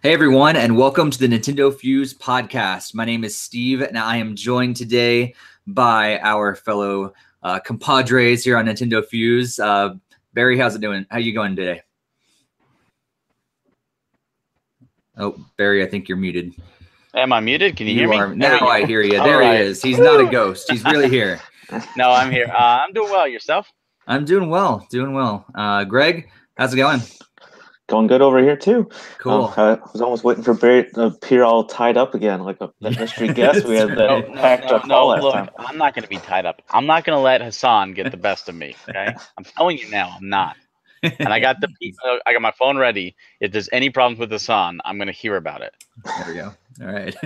Hey everyone, and welcome to the NintendoFuse podcast. My name is Steve, and I am joined today by our fellow compadres here on NintendoFuse. Barry, how's it doing? How you going today? Oh, Barry, I think you're muted. Am I muted? Can you hear me? Now I hear you. There he is. He's not a ghost. He's really here. No, I'm here. I'm doing well. Yourself? I'm doing well. Greg, how's it going? Going good over here too. Cool. I was almost waiting for Barry to appear all tied up again, like a mystery guest. We had that packed up all last time. I'm not going to be tied up. I'm not going to let Hassan get the best of me. Okay, I'm telling you now, I'm not. And I got my phone ready. If there's any problems with Hassan, I'm going to hear about it. There we go. All right.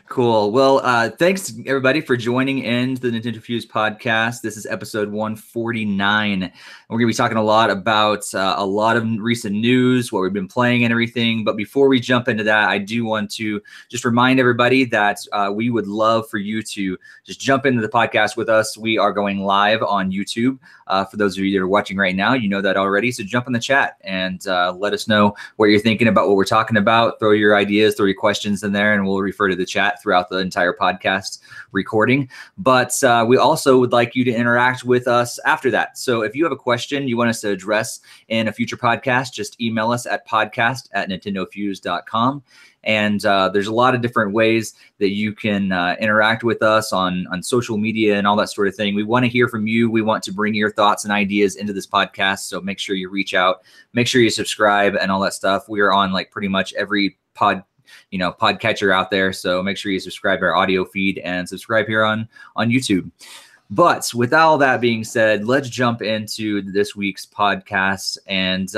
Cool. Well, thanks everybody for joining in to the NintendoFuse podcast. This is episode 149. And we're going to be talking a lot about a lot of recent news, what we've been playing and everything. But before we jump into that, I do want to just remind everybody that we would love for you to just jump into the podcast with us. We are going live on YouTube. For those of you that are watching right now, you know that already. So jump in the chat and let us know what you're thinking about what we're talking about. Throw your ideas, throw your questions in there, and we'll refer to the chat throughout the entire podcast recording. But we also would like you to interact with us after that. So if you have a question you want us to address in a future podcast, just email us at podcast@nintendofuse.com. And there's a lot of different ways that you can interact with us on social media and all that sort of thing. We want to hear from you. We want to bring your thoughts and ideas into this podcast. So make sure you reach out, make sure you subscribe and all that stuff. We are on like pretty much every podcatcher out there. So make sure you subscribe to our audio feed and subscribe here on YouTube. But with all that being said, let's jump into this week's podcast. And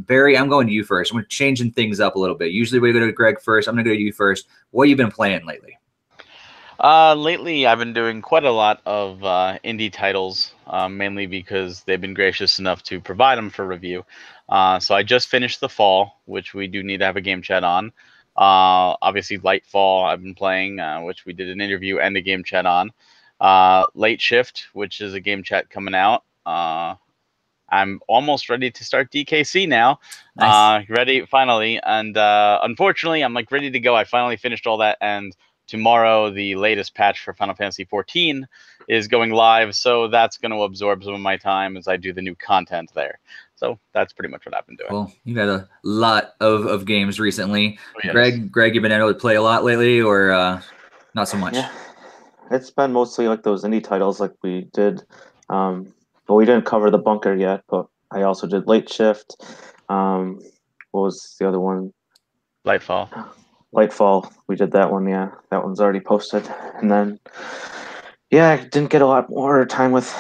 Barry, I'm going to you first. I'm changing things up a little bit. Usually we go to Greg first. I'm going to go to you first. What have you been playing lately? Lately, I've been doing quite a lot of indie titles, mainly because they've been gracious enough to provide them for review. So I just finished The Fall, which we do need to have a game chat on. Obviously, Lightfall I've been playing, which we did an interview and a game chat on. Late Shift, which is a game chat coming out. I'm almost ready to start DKC now. Nice. Ready finally, and unfortunately I'm like ready to go. I finally finished all that, and tomorrow the latest patch for Final Fantasy 14 is going live, so that's going to absorb some of my time as I do the new content there. So that's pretty much what I've been doing. Well, you've had a lot of games recently. Oh, yes. Greg, you've been able to play a lot lately, or not so much? Yeah, it's been mostly like those indie titles like we did. But we didn't cover The Bunker yet, but I also did Late Shift. What was the other one? Lightfall. Lightfall. We did that one, yeah. That one's already posted. And then, yeah, I didn't get a lot more time with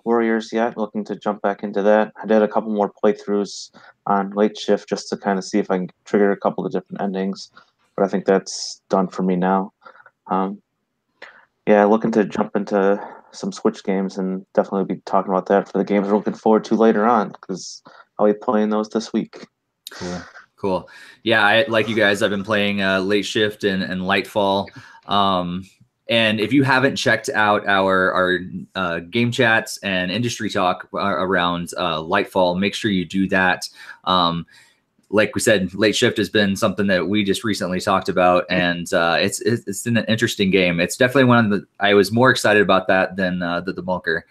Warriors yet. Looking to jump back into that. I did a couple more playthroughs on Late Shift just to kind of see if I can trigger a couple of different endings. But I think that's done for me now. Yeah, looking to jump into some Switch games and definitely be talking about that for the games we're looking forward to later on because I'll be playing those this week. Cool. Yeah, like you guys, I've been playing Late Shift and Lightfall. And if you haven't checked out our game chats and industry talk around Lightfall, make sure you do that. Like we said, Late Shift has been something that we just recently talked about, and it's an interesting game. It's definitely one of the. I was more excited about that than the Bunker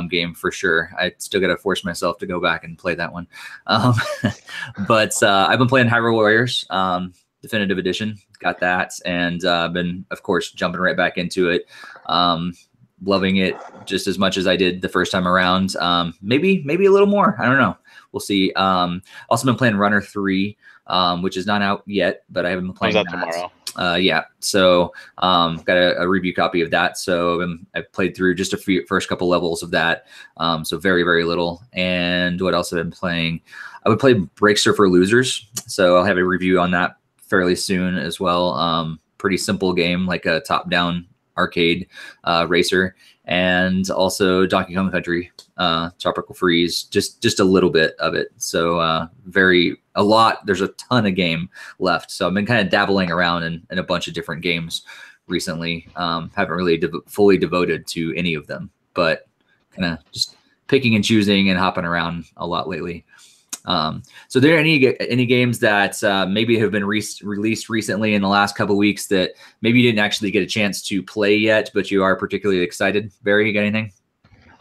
game for sure. I still got to force myself to go back and play that one. But I've been playing Hyrule Warriors Definitive Edition. Got that, and been of course jumping right back into it. Loving it just as much as I did the first time around. Maybe a little more. I don't know. We'll see. Also been playing Runner 3, which is not out yet, but I haven't been playing that. Tomorrow. Yeah. So got a review copy of that. So I've played through just first couple levels of that. So very, very little. And what else have I been playing? I would play Break Surfer Losers. So I'll have a review on that fairly soon as well. Pretty simple game, like a top-down arcade racer, and also Donkey Kong Country, Tropical Freeze, just a little bit of it. So a lot. There's a ton of game left. So I've been kind of dabbling around in a bunch of different games recently. Haven't really fully devoted to any of them, but kind of just picking and choosing and hopping around a lot lately. So, are there any games that maybe have been released recently in the last couple of weeks that maybe you didn't actually get a chance to play yet, but you are particularly excited? Barry, you got anything?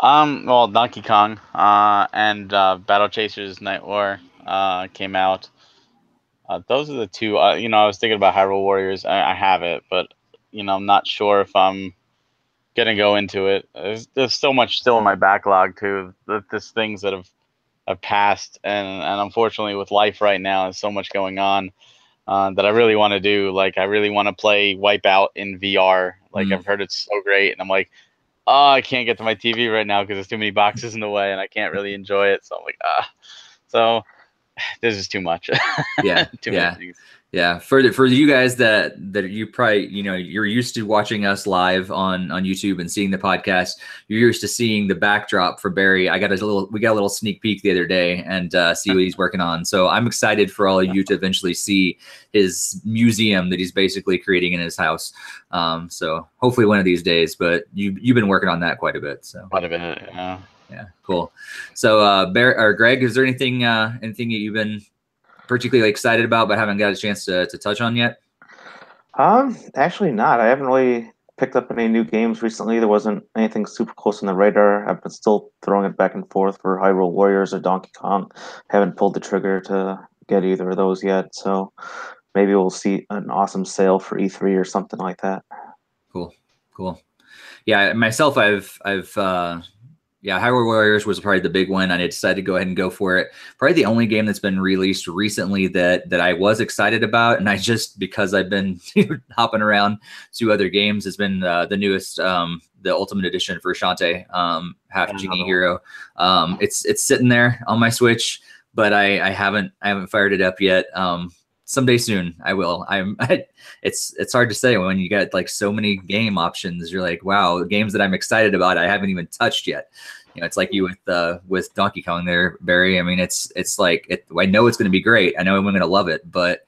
Well, Donkey Kong and Battle Chasers Night War came out. Those are the two. You know, I was thinking about Hyrule Warriors. I have it, but you know, I'm not sure if I'm gonna go into it. There's so much still in my backlog too. There's things that have passed, and unfortunately, with life right now, there's so much going on that I really want to do. Like, I really want to play Wipeout in VR. Like, I've heard it's so great, and I'm like, oh, I can't get to my TV right now because there's too many boxes in the way, and I can't really enjoy it. So I'm like, ah. So this is too much. Yeah, too many things. Yeah, for you guys that you probably, you know, you're used to watching us live on YouTube and seeing the podcast. You're used to seeing the backdrop for Barry. We got a little sneak peek the other day and see what he's working on. So I'm excited for all of you to eventually see his museum that he's basically creating in his house. So hopefully one of these days. But you've been working on that quite a bit. So quite a bit, yeah. Yeah, cool. So Barry or Greg, is there anything that you've been particularly excited about but haven't got a chance to touch on yet? Actually not. I haven't really picked up any new games recently. There wasn't anything super close on the radar. I've been still throwing it back and forth for Hyrule Warriors or Donkey Kong. Haven't pulled the trigger to get either of those yet. So maybe we'll see an awesome sale for E3 or something like that. Cool. Yeah, myself, Hyrule Warriors was probably the big one. I decided to go ahead and go for it. Probably the only game that's been released recently that I was excited about, and I just, because I've been hopping around to other games, has been the newest, the Ultimate Edition for Shantae, Half Genie Hero. It's sitting there on my Switch, but I haven't fired it up yet. Someday soon I will. It's hard to say when you got like so many game options. You're like, wow, games that I'm excited about I haven't even touched yet. You know, it's like you with Donkey Kong there, Barry. I mean, it's like I know it's going to be great. I know I'm going to love it, but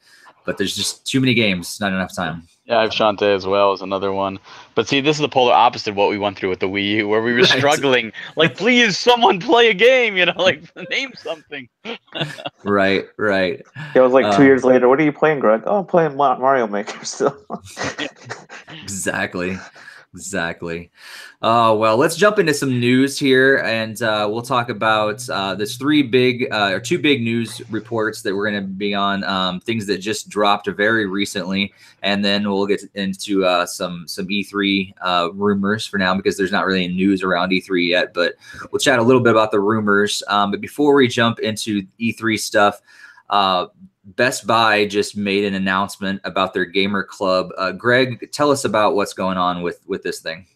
there's just too many games, not enough time. Yeah, I have Shantae as well as another one. But see, this is the polar opposite of what we went through with the Wii U, where we were struggling. Like, please, someone play a game, you know, like, name something. Right. It was like 2 years later. What are you playing, Greg? Oh, I'm playing Mario Maker still. Exactly. Well, let's jump into some news here, and we'll talk about there's two big news reports that we're going to be on, things that just dropped very recently, and then we'll get into some E3 rumors for now, because there's not really any news around E3 yet, but we'll chat a little bit about the rumors. But before we jump into E3 stuff, Best Buy just made an announcement about their gamer club. Greg, tell us about what's going on with this thing.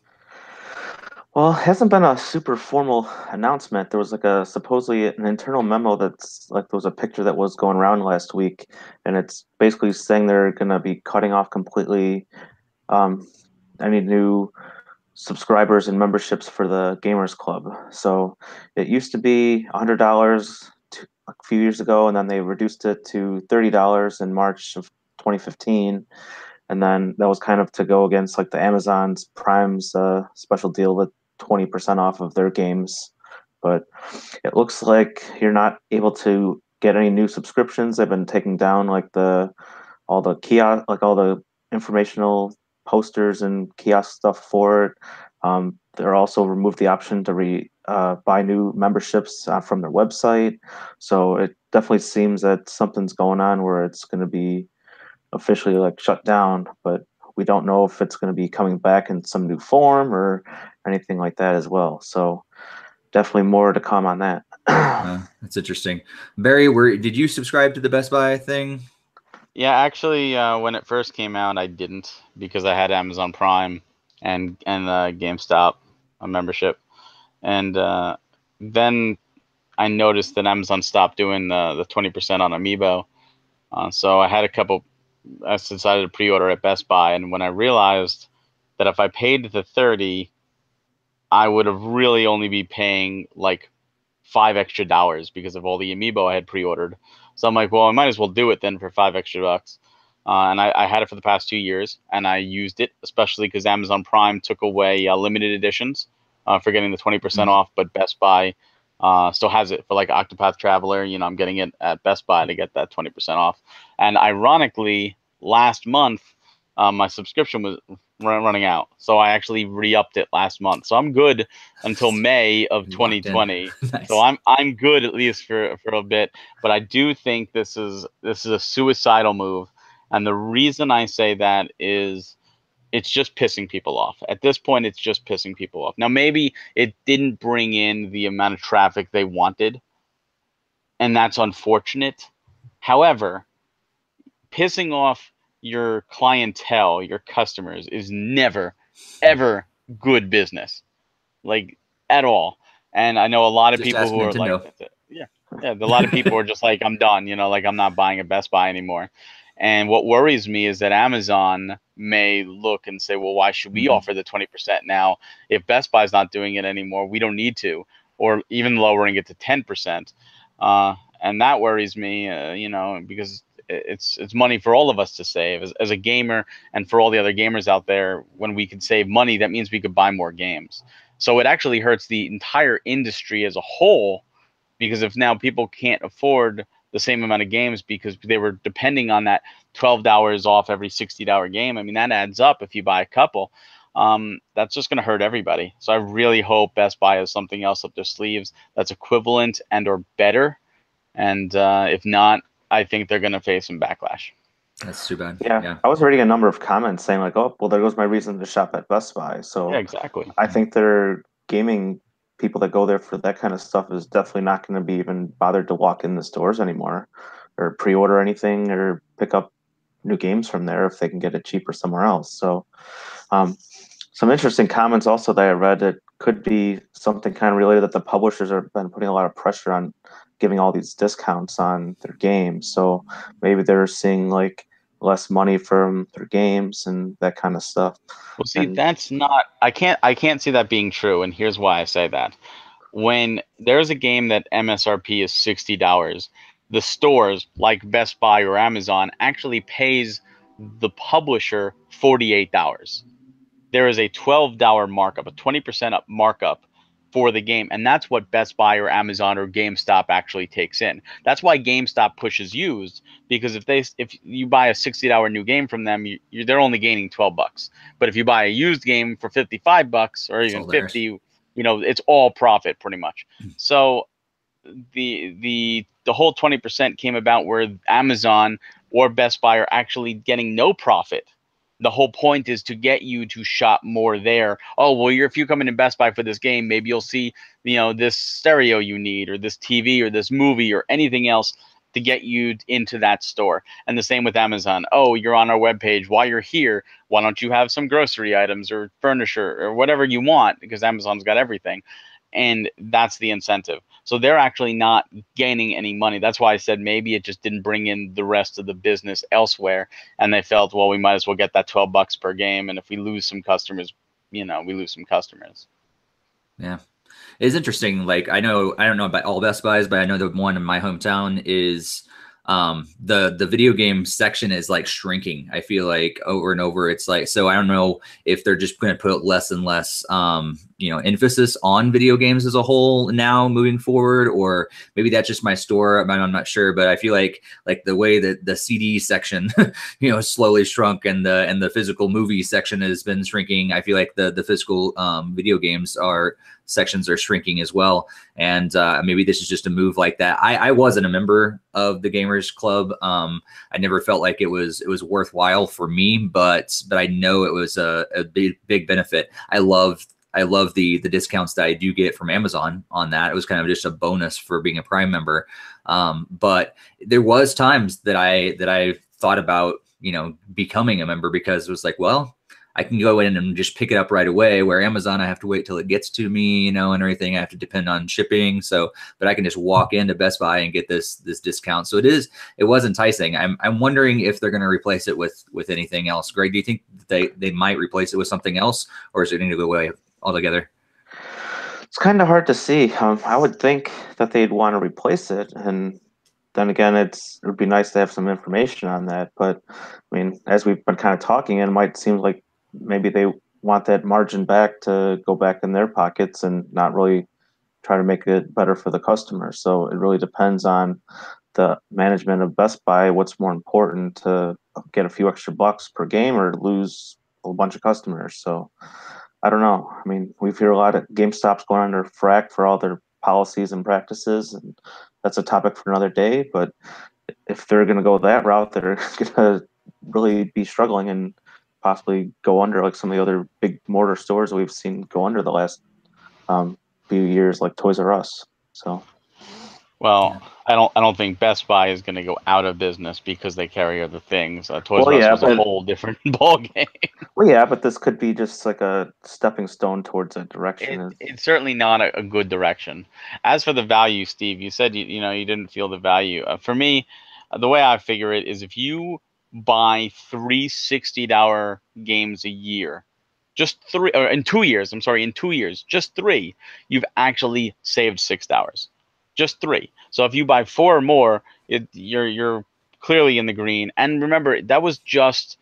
Well, it hasn't been a super formal announcement. There was like supposedly an internal memo that's like, there was a picture that was going around last week, and it's basically saying they're going to be cutting off completely any new subscribers and memberships for the Gamers Club. So it used to be $100 a few years ago, and then they reduced it to $30 in March of 2015. And then that was kind of to go against like the Amazon's Prime's special deal with 20% off of their games. But it looks like you're not able to get any new subscriptions. They've been taking down like all the kiosk, like all the informational posters and kiosk stuff for it. They're also removed the option to buy new memberships from their website. So it definitely seems that something's going on where it's going to be officially like shut down, but we don't know if it's going to be coming back in some new form or anything like that as well. So definitely more to come on that. That's interesting. Barry, did you subscribe to the Best Buy thing? Yeah, actually, when it first came out, I didn't, because I had Amazon Prime and GameStop membership, and then I noticed that Amazon stopped doing the 20% on Amiibo, so I decided to pre-order at Best Buy, and when I realized that if I paid the $30, I would have really only be paying like $5 extra because of all the Amiibo I had pre-ordered. So I'm like, well, I might as well do it then for $5 extra. And I had it for the past 2 years, and I used it, especially because Amazon Prime took away limited editions for getting the 20% off, but Best Buy still has it for like Octopath Traveler. You know, I'm getting it at Best Buy to get that 20% off. And ironically, last month, my subscription was running out, so I actually re-upped it last month. So I'm good until May of You locked in. 2020. Nice. So I'm good at least for a bit. But I do think this is a suicidal move, and the reason I say that is it's just pissing people off. At this point, it's just pissing people off. Now, maybe it didn't bring in the amount of traffic they wanted, and that's unfortunate. However, pissing off your clientele, your customers, is never, ever good business, like at all. And I know a lot of Just people ask who are like, Nintendo. yeah, yeah, a lot of people are just like, I'm done, you know, like I'm not buying at Best Buy anymore. And what worries me is that Amazon may look and say, well, why should we offer the 20% now? If Best Buy's not doing it anymore, we don't need to, or even lowering it to 10%. And that worries me, you know, because it's money for all of us to save as a gamer, and for all the other gamers out there. When we could save money, that means we could buy more games. So it actually hurts the entire industry as a whole, because if now people can't afford the same amount of games because they were depending on that $12 off every $60 game, I mean, that adds up if you buy a couple. That's just going to hurt everybody. So I really hope Best Buy has something else up their sleeves that's equivalent and or better. And if not, I think they're going to face some backlash. That's too bad. Yeah, Yeah. I was reading a number of comments saying like, "Oh, well, there goes my reason to shop at Best Buy." Yeah, So exactly. I think their gaming people that go there for that kind of stuff is definitely not going to be even bothered to walk in the stores anymore, or pre-order anything, or pick up new games from there if they can get it cheaper somewhere else. So, um, some interesting comments also that I read. It could be something kind of related that the publishers have been putting a lot of pressure on giving all these discounts on their games. So maybe they're seeing like less money from their games and that kind of stuff. Well, see, And that's not. I can't see that being true, and here's why I say that. When there's a game that MSRP is $60, the stores like Best Buy or Amazon actually pays the publisher $48. There is a $12 markup, a 20% up markup for the game. And that's what Best Buy or Amazon or GameStop actually takes in. That's why GameStop pushes used, because if you buy a $60 new game from them, they're only gaining $12. But if you buy a used game for $55 or It's even all theirs. 50, you know, it's all profit pretty much. So the whole 20% came about where Amazon or Best Buy are actually getting no profit. The whole point is to get you to shop more there. Oh, well, if you come into Best Buy for this game, maybe you'll see, you know, this stereo you need, or this TV, or this movie, or anything else to get you into that store. And the same with Amazon. Oh, you're on our webpage. While you're here, why don't you have some grocery items or furniture or whatever you want? Because Amazon's got everything. And that's the incentive. So they're actually not gaining any money. That's why I said maybe it just didn't bring in the rest of the business elsewhere. And they felt, well, we might as well get that $12 per game. And if we lose some customers, you know, we lose some customers. Yeah. It's interesting. Like I don't know about all Best Buys, but I know the one in my hometown is the video game section is like shrinking. I feel like over and over. It's like, so I don't know if they're just going to put less and less you know, emphasis on video games as a whole now moving forward, or maybe that's just my store. I'm not sure, but I feel like the way that the CD section you know, slowly shrunk, and the physical movie section has been shrinking. I feel like the physical video games sections are shrinking as well. And maybe this is just a move like that. I wasn't a member of the Gamers Club. I never felt like it was worthwhile for me, but I know it was a big benefit. I love the discounts that I do get from Amazon on that. It was kind of just a bonus for being a Prime member. But there was times that I thought about, you know, becoming a member, because it was like, well, I can go in and just pick it up right away, where Amazon, I have to wait till it gets to me, you know, and everything. I have to depend on shipping. So, but I can just walk into Best Buy and get this discount. So it was enticing. I'm wondering if they're going to replace it with anything else. Greg, do you think they might replace it with something else, or is it going to go away altogether? it's kind of hard to see. I would think that they'd want to replace it, and then again, it would be nice to have some information on that. But I mean, as we've been kind of talking, it might seem like maybe they want that margin back to go back in their pockets and not really try to make it better for the customer. So it really depends on the management of Best Buy. What's more important, to get a few extra bucks per game or lose a bunch of customers? So I don't know. I mean, we hear a lot of GameStop's going under frack for all their policies and practices, and that's a topic for another day. But if they're going to go that route, they're going to really be struggling and possibly go under, like some of the other big mortar stores we've seen go under the last few years, like Toys R Us. So, Well, I don't think Best Buy is going to go out of business because they carry other things. Toys well, R Us yeah, was a but whole different ball game. well, yeah, but this could be just like a stepping stone towards that direction. It's certainly not a good direction. As for the value, Steve, you said you know you didn't feel the value. For me, the way I figure it is if you buy three $60 games a year, just three, or in 2 years, I'm sorry, in 2 years, just three, you've actually saved $6. Just three. So if you buy four or more, you're clearly in the green. And remember, that wasn't just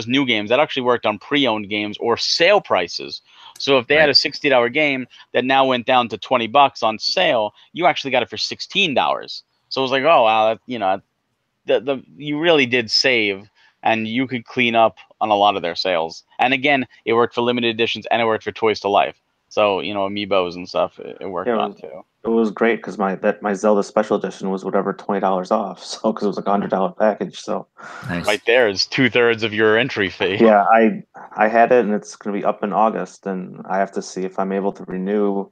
new games. That actually worked on pre-owned games or sale prices. So if they had a $60 game that now went down to $20 on sale, you actually got it for $16. So it was like, oh wow, that, you know, you really did save, and you could clean up on a lot of their sales. And again, it worked for limited editions and it worked for Toys to Life. So you know, amiibos and stuff, it worked on too. It was great because my Zelda Special Edition was whatever $20 off, so because it was like $100 package. So Nice. Right there is 2/3 of your entry fee. yeah, I had it, and it's going to be up in August, and I have to see if I'm able to renew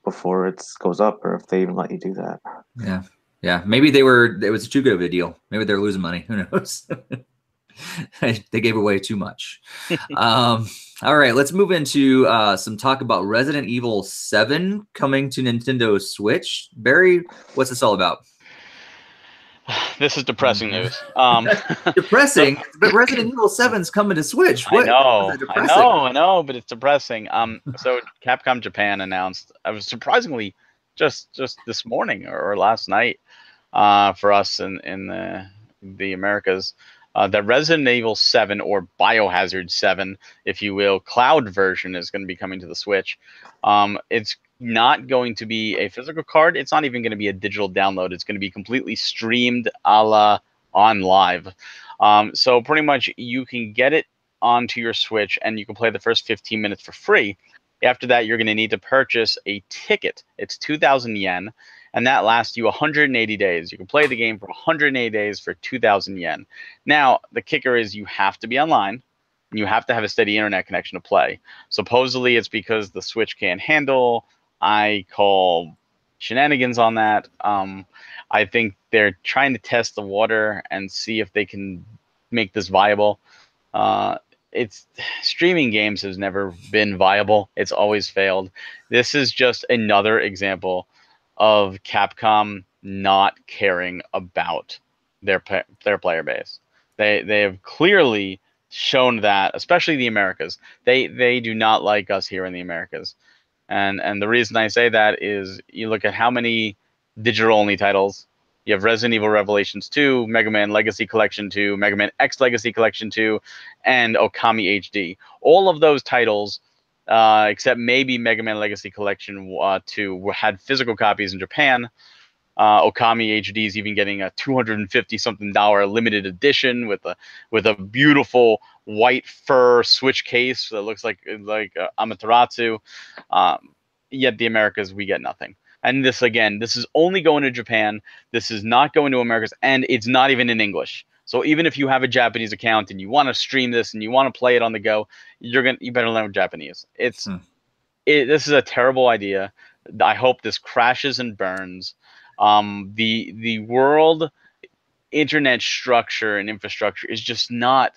before it goes up, or if they even let you do that. Yeah. Yeah. Maybe it was too good of a deal. Maybe they're losing money. Who knows? They gave away too much. All right, let's move into some talk about Resident Evil 7 coming to Nintendo Switch. Barry, what's this all about? This is depressing news. Depressing, but Resident Evil 7's coming to Switch. What? I know, but it's depressing. So Capcom Japan announced, I was surprisingly just this morning or last night, for us in the Americas, that Resident Evil 7, or Biohazard 7, if you will, cloud version is going to be coming to the Switch. It's not going to be a physical card. It's not even going to be a digital download. It's going to be completely streamed a la on live. So pretty much you can get it onto your Switch and you can play the first 15 minutes for free. After that, you're going to need to purchase a ticket. It's 2,000 yen, and that lasts you 180 days. You can play the game for 180 days for 2,000 yen. Now, the kicker is you have to be online. You have to have a steady internet connection to play. Supposedly, it's because the Switch can't handle. I call shenanigans on that. I think they're trying to test the water and see if they can make this viable. It's streaming games has never been viable. It's always failed. This is just another example of Capcom not caring about their player base. They have clearly shown that, especially the Americas. They do not like us here in the Americas. And the reason I say that is you look at how many digital only titles. You have Resident Evil Revelations 2, Mega Man Legacy Collection 2, Mega Man X Legacy Collection 2, and Okami HD. All of those titles, except maybe Mega Man Legacy Collection 2, had physical copies in Japan. Okami HD is even getting a $250-something limited edition with a beautiful white fur Switch case that looks like Amaterasu. Yet the Americas, we get nothing. And this is only going to Japan. This is not going to Americas, and it's not even in English. So even if you have a Japanese account and you want to stream this and you want to play it on the go, you better learn Japanese. This is a terrible idea. I hope this crashes and burns. The world internet structure and infrastructure is just not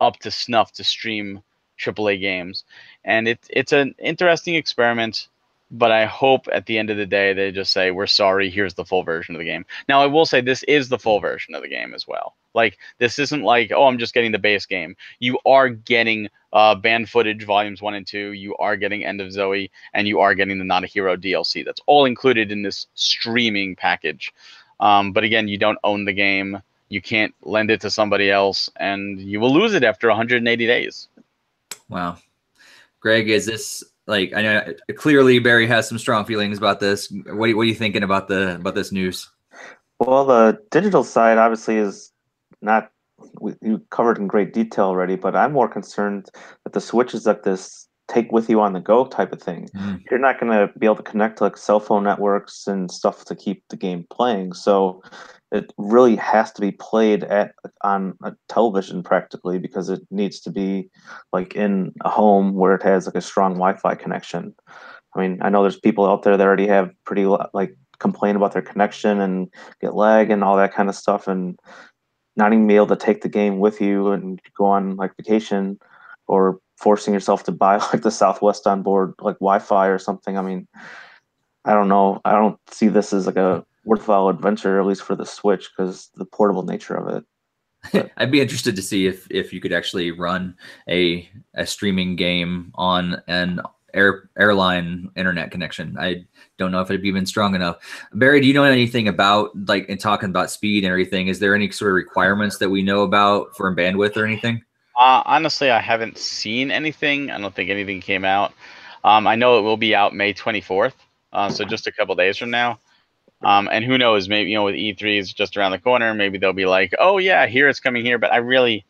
up to snuff to stream AAA games, and it's an interesting experiment. But I hope at the end of the day they just say, we're sorry, here's the full version of the game. Now I will say this is the full version of the game as well. Like, this isn't like, oh, I'm just getting the base game. You are getting banned footage volumes 1 and 2. You are getting End of Zoe, and you are getting the Not a Hero DLC. That's all included in this streaming package. But again, you don't own the game. You can't lend it to somebody else, and you will lose it after 180 days. Wow. Greg, is this like I know clearly Barry has some strong feelings about this. What are you thinking about this news? Well, the digital side obviously is not you covered in great detail already, but I'm more concerned that the Switch is like this take with you on the go type of thing. Mm. You're not going to be able to connect to like cell phone networks and stuff to keep the game playing. So it really has to be played at on a television practically because it needs to be like in a home where it has like a strong Wi-Fi connection. I mean, I know there's people out there that already have pretty like complain about their connection and get lag and all that kind of stuff, and not even be able to take the game with you and go on like vacation, or forcing yourself to buy like the Southwest on board like Wi-Fi or something. I mean, I don't know. I don't see this as like a worthwhile adventure, at least for the Switch, because the portable nature of it. But I'd be interested to see if you could actually run a streaming game on an airline internet connection. I don't know if it'd be even strong enough. Barry, do you know anything about like in talking about speed and everything? Is there any sort of requirements that we know about for bandwidth or anything? Honestly, I haven't seen anything. I don't think anything came out. I know it will be out May 24th, so just a couple days from now. And who knows, maybe, with E3 is just around the corner, maybe they'll be like, oh yeah, here it's coming here. But I really,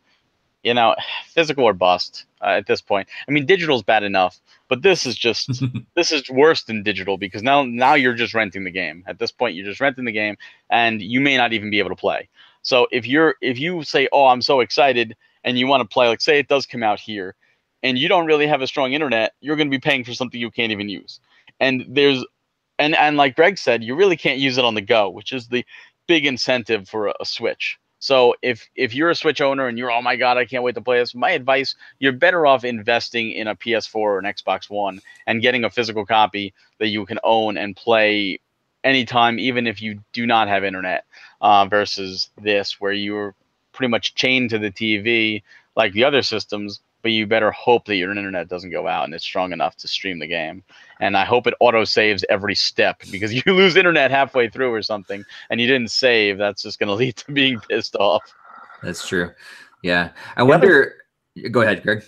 physical or bust at this point. I mean, digital's bad enough, but this is worse than digital, because now you're just renting the game. At this point, you're just renting the game, and you may not even be able to play. So if you say, oh, I'm so excited, and you want to play, like say it does come out here, and you don't really have a strong internet, you're going to be paying for something you can't even use. And and like Greg said, you really can't use it on the go, which is the big incentive for a Switch. So if you're a Switch owner and you're, oh my God, I can't wait to play this, my advice, you're better off investing in a PS4 or an Xbox One and getting a physical copy that you can own and play anytime, even if you do not have internet, versus this where you're pretty much chained to the TV like the other systems, but you better hope that your internet doesn't go out and it's strong enough to stream the game. And I hope it auto saves every step, because you lose internet halfway through or something and you didn't save, that's just going to lead to being pissed off. That's true. Yeah. I wonder. Go ahead, Greg.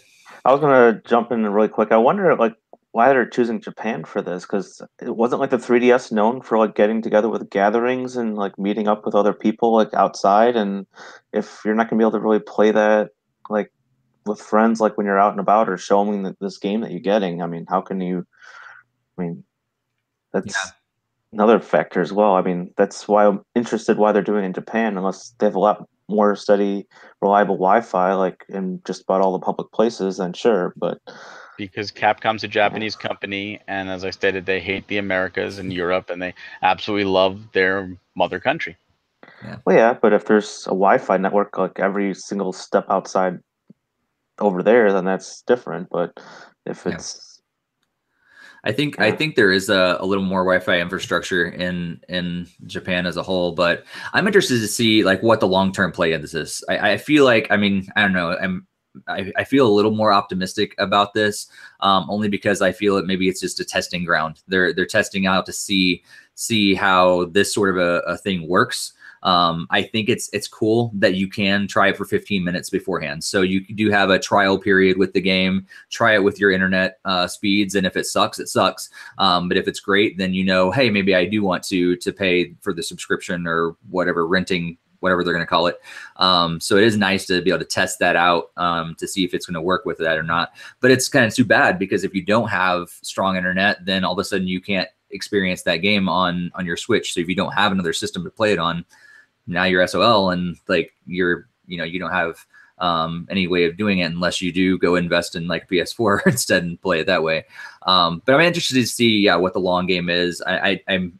I was gonna jump in really quick. I wonder like why they're choosing Japan for this, because it wasn't like the 3DS known for like getting together with gatherings and like meeting up with other people like outside. And if you're not gonna be able to really play that like with friends, like when you're out and about, or showing this game that you're getting, I mean, how can you? I mean, Yeah. that's another factor as well. I mean, that's why I'm interested why they're doing it in Japan, unless they have a lot more steady, reliable Wi-Fi, like in just about all the public places, then sure. But Because Capcom's a Japanese company, and as I stated, they hate the Americas and Europe, and they absolutely love their mother country. Yeah. well, yeah, but if there's a Wi-Fi network like every single step outside over there, then that's different. But if Yeah. it's I think there is a little more Wi-Fi infrastructure in Japan as a whole, but I'm interested to see like what the long-term play of this is. I feel like, I mean, I don't know, I feel a little more optimistic about this, only because I feel that maybe it's just a testing ground. They're testing out to see how this sort of a thing works. I think it's cool that you can try it for 15 minutes beforehand. So you do have a trial period with the game, try it with your internet speeds. And if it sucks, it sucks. But if it's great, then hey, maybe I do want to pay for the subscription or whatever, renting, whatever they're going to call it. So it is nice to be able to test that out to see if it's going to work with that or not. But it's kind of too bad, because if you don't have strong internet, then all of a sudden you can't experience that game on your Switch. So if you don't have another system to play it on, now you're SOL, and like you don't have any way of doing it unless you do go invest in like PS4 instead and play it that way. But I'm interested to see what the long game is. I'm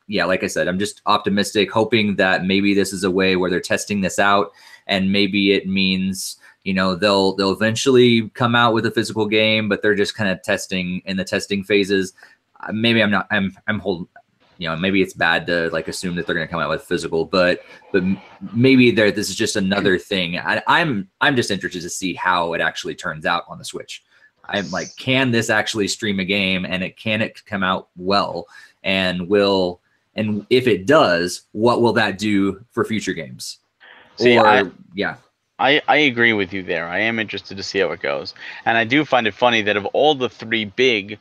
like I said, I'm just optimistic, hoping that maybe this is a way where they're testing this out, and maybe it means they'll eventually come out with a physical game, but they're just kind of testing in the testing phases. Maybe I'm holding. Maybe it's bad to like assume that they're going to come out with physical, but maybe this is just another thing. I'm just interested to see how it actually turns out on the Switch. I'm like, can this actually stream a game, and can it come out well, and if it does, what will that do for future games? See, I agree with you there. I am interested to see how it goes. And I do find it funny that of all the three big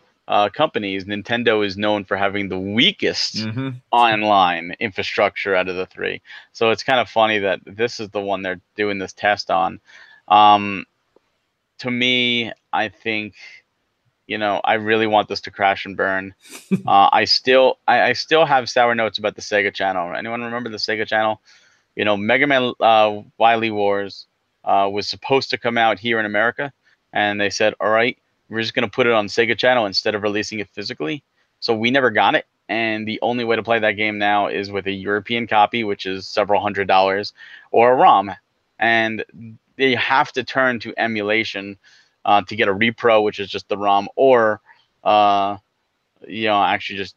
companies, Nintendo is known for having the weakest online infrastructure out of the three. So it's kind of funny that this is the one they're doing this test on. To me, I think, I really want this to crash and burn. I still have sour notes about the Sega Channel. Anyone remember the Sega Channel? Mega Man Wily Wars was supposed to come out here in America, and they said, all right, we're just going to put it on Sega Channel instead of releasing it physically. So we never got it, and the only way to play that game now is with a European copy, which is several $100s, or a ROM. And they have to turn to emulation to get a repro, which is just the ROM, or actually just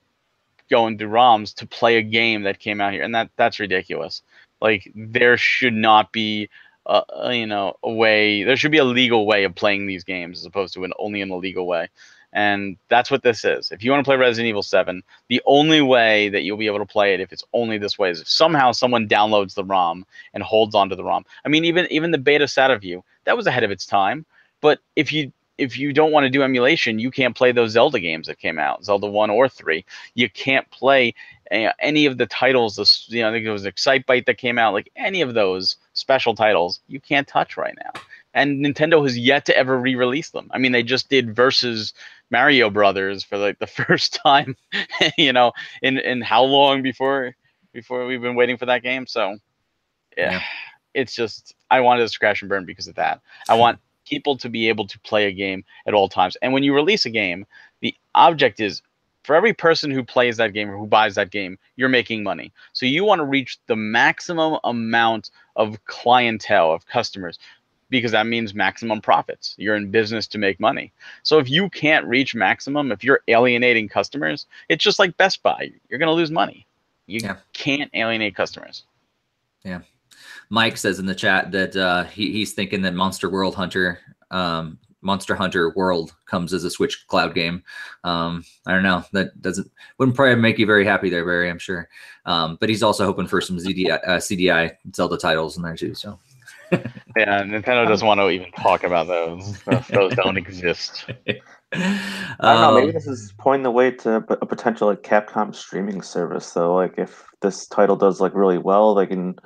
going through ROMs to play a game that came out here, and that's ridiculous. Like, there should not be a way. There should be a legal way of playing these games as opposed to only an illegal way. And that's what this is. If you want to play Resident Evil 7, the only way that you'll be able to play it, if it's only this way, is if somehow someone downloads the ROM and holds onto the ROM. I mean, even the beta Sataview, that was ahead of its time. But if you don't want to do emulation, you can't play those Zelda games that came out, Zelda 1 or 3. You can't play any of the titles. I think it was Excitebike that came out. Like, any of those special titles, you can't touch right now. And Nintendo has yet to ever re-release them. I mean, they just did Versus Mario Brothers for like the first time, in how long before we've been waiting for that game. So, yeah. It's just, I wanted to crash and burn because of that. I want people to be able to play a game at all times. And when you release a game, the object is, for every person who plays that game or who buys that game, you're making money. So you want to reach the maximum amount of clientele, of customers, because that means maximum profits. You're in business to make money. So if you can't reach maximum, if you're alienating customers, it's just like Best Buy. You're going to lose money. You can't alienate customers. Yeah. Mike says in the chat that he's thinking that Monster Hunter World comes as a Switch cloud game. I don't know. That wouldn't probably make you very happy there, Barry, I'm sure. But he's also hoping for some CDI Zelda titles in there too. So yeah, Nintendo doesn't want to even talk about those. Those don't exist. I don't know. Maybe this is pointing the way to a potential like Capcom streaming service, though. Like, if this title does like really well, they can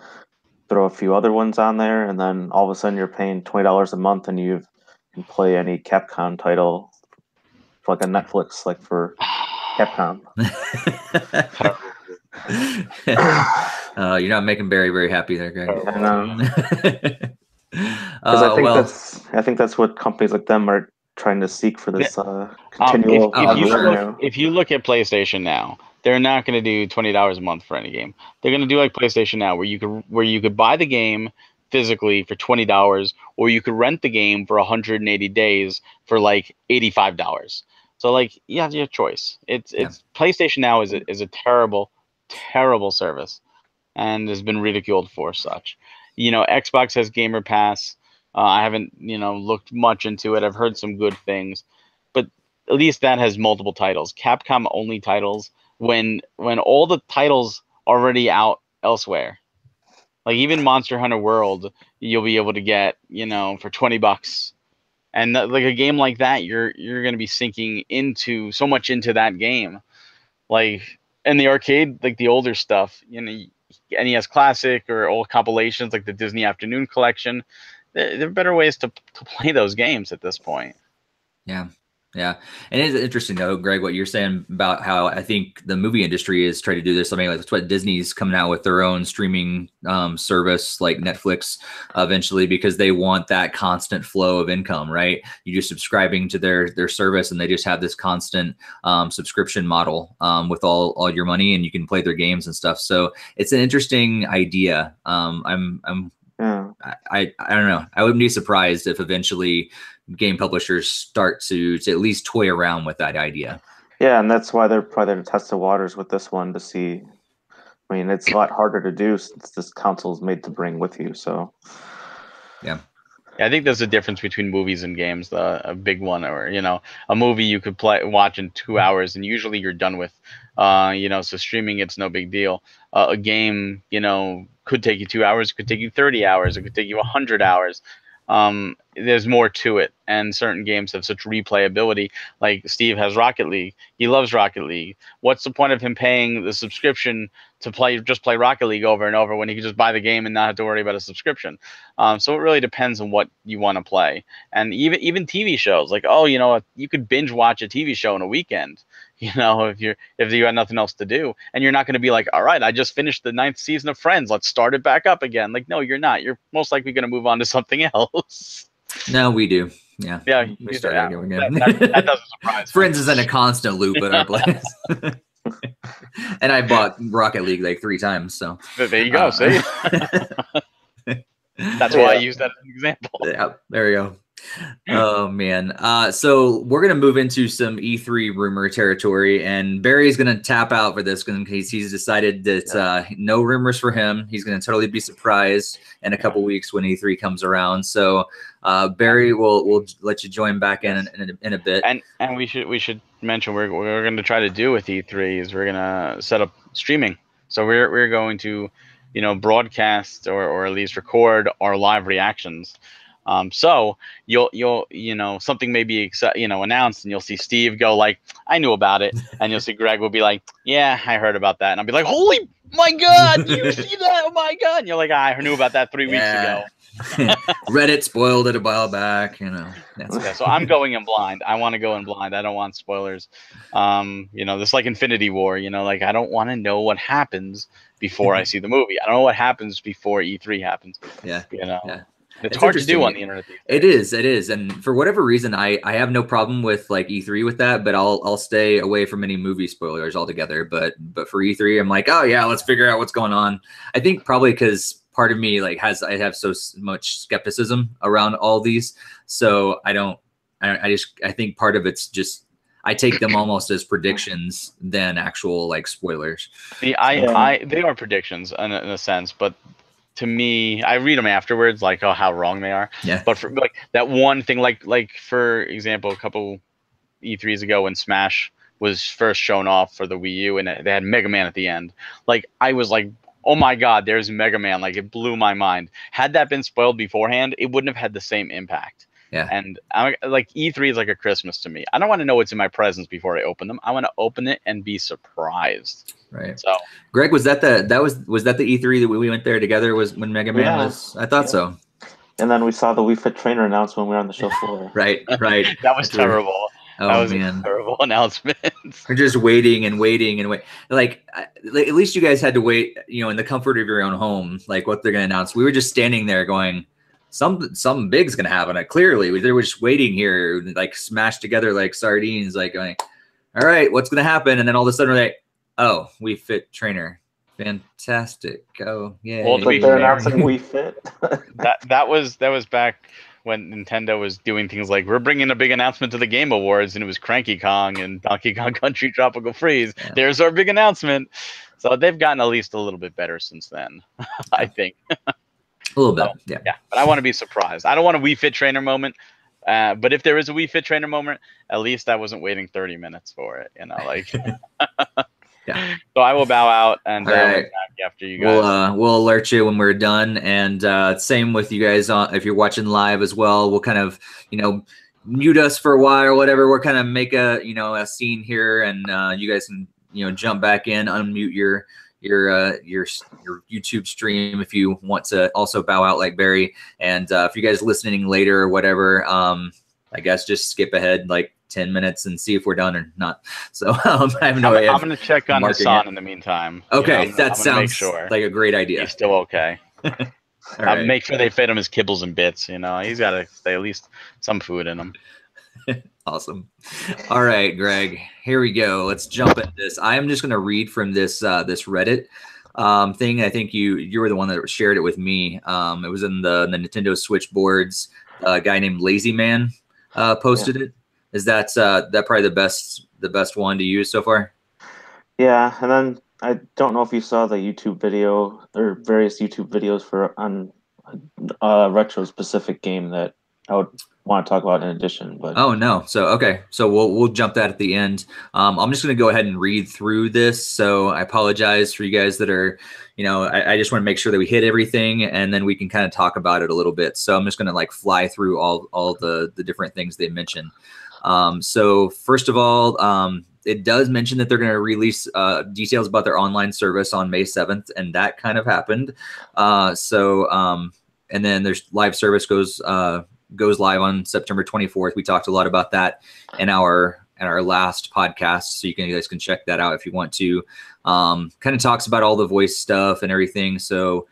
throw a few other ones on there, and then all of a sudden you're paying $20 a month, and you can play any Capcom title for like a Netflix, like for Capcom. You're not making Barry very happy there, Greg. I know. Because I think that's what companies like them are trying to seek for this continual. If you look at PlayStation Now, they're not going to do $20 a month for any game. They're going to do like PlayStation Now, where you could buy the game physically for $20, or you could rent the game for 180 days for like $85. So like, you have your choice. It's PlayStation Now is a terrible, terrible service, and has been ridiculed for such. Xbox has Gamer Pass. I haven't looked much into it. I've heard some good things, but at least that has multiple titles. Capcom only titles, when all the titles already out elsewhere. Like, even Monster Hunter World, you'll be able to get for $20. And like a game like that, you're going to be sinking into so much into that game. Like, in the arcade, like the older stuff, NES Classic or old compilations like the Disney Afternoon Collection, there are better ways to play those games at this point. Yeah. Yeah. And it's interesting though, Greg, what you're saying about how I think the movie industry is trying to do this. I mean, like, that's what Disney's coming out with their own streaming service like Netflix eventually, because they want that constant flow of income, right? You're just subscribing to their service, and they just have this constant subscription model with all your money, and you can play their games and stuff. So it's an interesting idea. I don't know. I wouldn't be surprised if eventually game publishers start to at least toy around with that idea. Yeah, and that's why they're probably going to test the waters with this one to see. I mean, it's a lot harder to do since this console is made to bring with you. So, yeah, I think there's a difference between movies and games. A big one, or a movie you could watch in 2 hours, and usually you're done with. So streaming, it's no big deal. A game, could take you 2 hours, could take you 30 hours, it could take you 100 hours. there's more to it, and certain games have such replayability. Like Steve has Rocket League. He loves Rocket League. What's the point of him paying the subscription to play Rocket League over and over when he can just buy the game and not have to worry about a subscription? So it really depends on what you want to play. And even TV shows, like, oh, you know, you could binge watch a TV show in a weekend. You know, if you got nothing else to do, and you're not going to be like, all right, I just finished the 9th season of Friends, let's start it back up again. Like, no, you're not. You're most likely going to move on to something else. No, we do. Yeah. Yeah, We start again. That doesn't surprise me. Friends is in a constant loop at our place. And I bought Rocket League like 3 times. So there you go. See, that's why I use that as an example. Yeah, there we go. Oh man. So we're gonna move into some E3 rumor territory, and Barry's gonna tap out for this in case he's decided that no rumors for him. He's gonna totally be surprised in a couple weeks when E3 comes around. So Barry, we'll let you join back in a bit. And we should mention we're going to try to do with E3 is we're gonna set up streaming. So we're going to, you know, broadcast or at least record our live reactions. So you'll you know, something may be announced, and you'll see Steve go like, I knew about it, and you'll see Greg will be like, yeah, I heard about that, and I'll be like, holy my god, you see that? Oh my god. And you're like, I knew about that 3 weeks ago. Reddit spoiled it a while back, you know. So I'm going in blind. I want to go in blind. I don't want spoilers. You know, this like Infinity War, you know, like I don't want to know what happens before I see the movie. I don't know what happens before E3 happens. Yeah. You know. Yeah. It's hard to do on the internet. It is. And for whatever reason, I have no problem with like E3 with that, but I'll stay away from any movie spoilers altogether. But for E3, I'm like, oh yeah, let's figure out what's going on. I think probably because part of me like I have so much skepticism around all these. So I think part of it's just, I take them almost as predictions than actual like spoilers. They are predictions in a sense, but to me, I read them afterwards, like, oh, how wrong they are. Yeah. But for like that one thing, like for example, a couple E3s ago when Smash was first shown off for the Wii U, and they had Mega Man at the end. Like I was like, oh my god, there's Mega Man! Like it blew my mind. Had that been spoiled beforehand, it wouldn't have had the same impact. Yeah. And like E3 is like a Christmas to me. I don't want to know what's in my presents before I open them. I want to open it and be surprised. Right. So, Greg, was that the E3 that we went there together? Was when Mega Man was? I thought so. And then we saw the Wii Fit trainer announcement when we were on the show floor. Right. That was terrible. Oh that was man, a terrible announcement. We're just waiting and waiting and wait. Like at least you guys had to wait, you know, in the comfort of your own home. Like what they're gonna announce. We were just standing there going, something big's gonna happen. Like, clearly, they were just waiting here, like smashed together like sardines. Like going, all right, what's gonna happen? And then all of a sudden, we're like, oh, Wii Fit trainer. Fantastic. Oh, yeah. Well, Like they're announcing Wii Fit. that was back when Nintendo was doing things like, we're bringing a big announcement to the Game Awards, and it was Cranky Kong and Donkey Kong Country Tropical Freeze. Yeah. There's our big announcement. So they've gotten at least a little bit better since then, I think. A little bit, yeah. Yeah, but I want to be surprised. I don't want a Wii Fit trainer moment. But if there is a Wii Fit trainer moment, at least I wasn't waiting 30 minutes for it. You know, like. Yeah. So I will bow out and right. back after you guys. We'll alert you when we're done, and same with you guys if you're watching live as well. We'll kind of, you know, mute us for a while or whatever. We'll kind of make a scene here, and you guys can, you know, jump back in, unmute your YouTube stream if you want to also bow out like Barry. And if you guys are listening later or whatever, I guess just skip ahead like 10 minutes and see if we're done or not. So I have no idea. I'm going to check on Hassan in the meantime. Okay, that sounds like a great idea. He's still okay. Right. Make sure they fed him his kibbles and bits. You know, he's got to stay at least some food in him. Awesome. All right, Greg, here we go. Let's jump into this. I am just going to read from this Reddit thing. I think you were the one that shared it with me. It was in the Nintendo Switch boards. A guy named Lazy Man posted it. Is that probably the best one to use so far? Yeah, and then I don't know if you saw the YouTube video or various YouTube videos on a retro specific game that I would want to talk about in addition, but Oh no. So okay. So we'll jump that at the end. I'm just gonna go ahead and read through this. So I apologize for you guys that are, I just want to make sure that we hit everything and then we can kind of talk about it a little bit. So I'm just gonna like fly through all the different things they mentioned. So first of all, it does mention that they're going to release details about their online service on May 7th, and that kind of happened. And then there's live service goes live on September 24th. We talked a lot about that in our last podcast, so you guys can check that out if you want to. Kind of talks about all the voice stuff and everything. So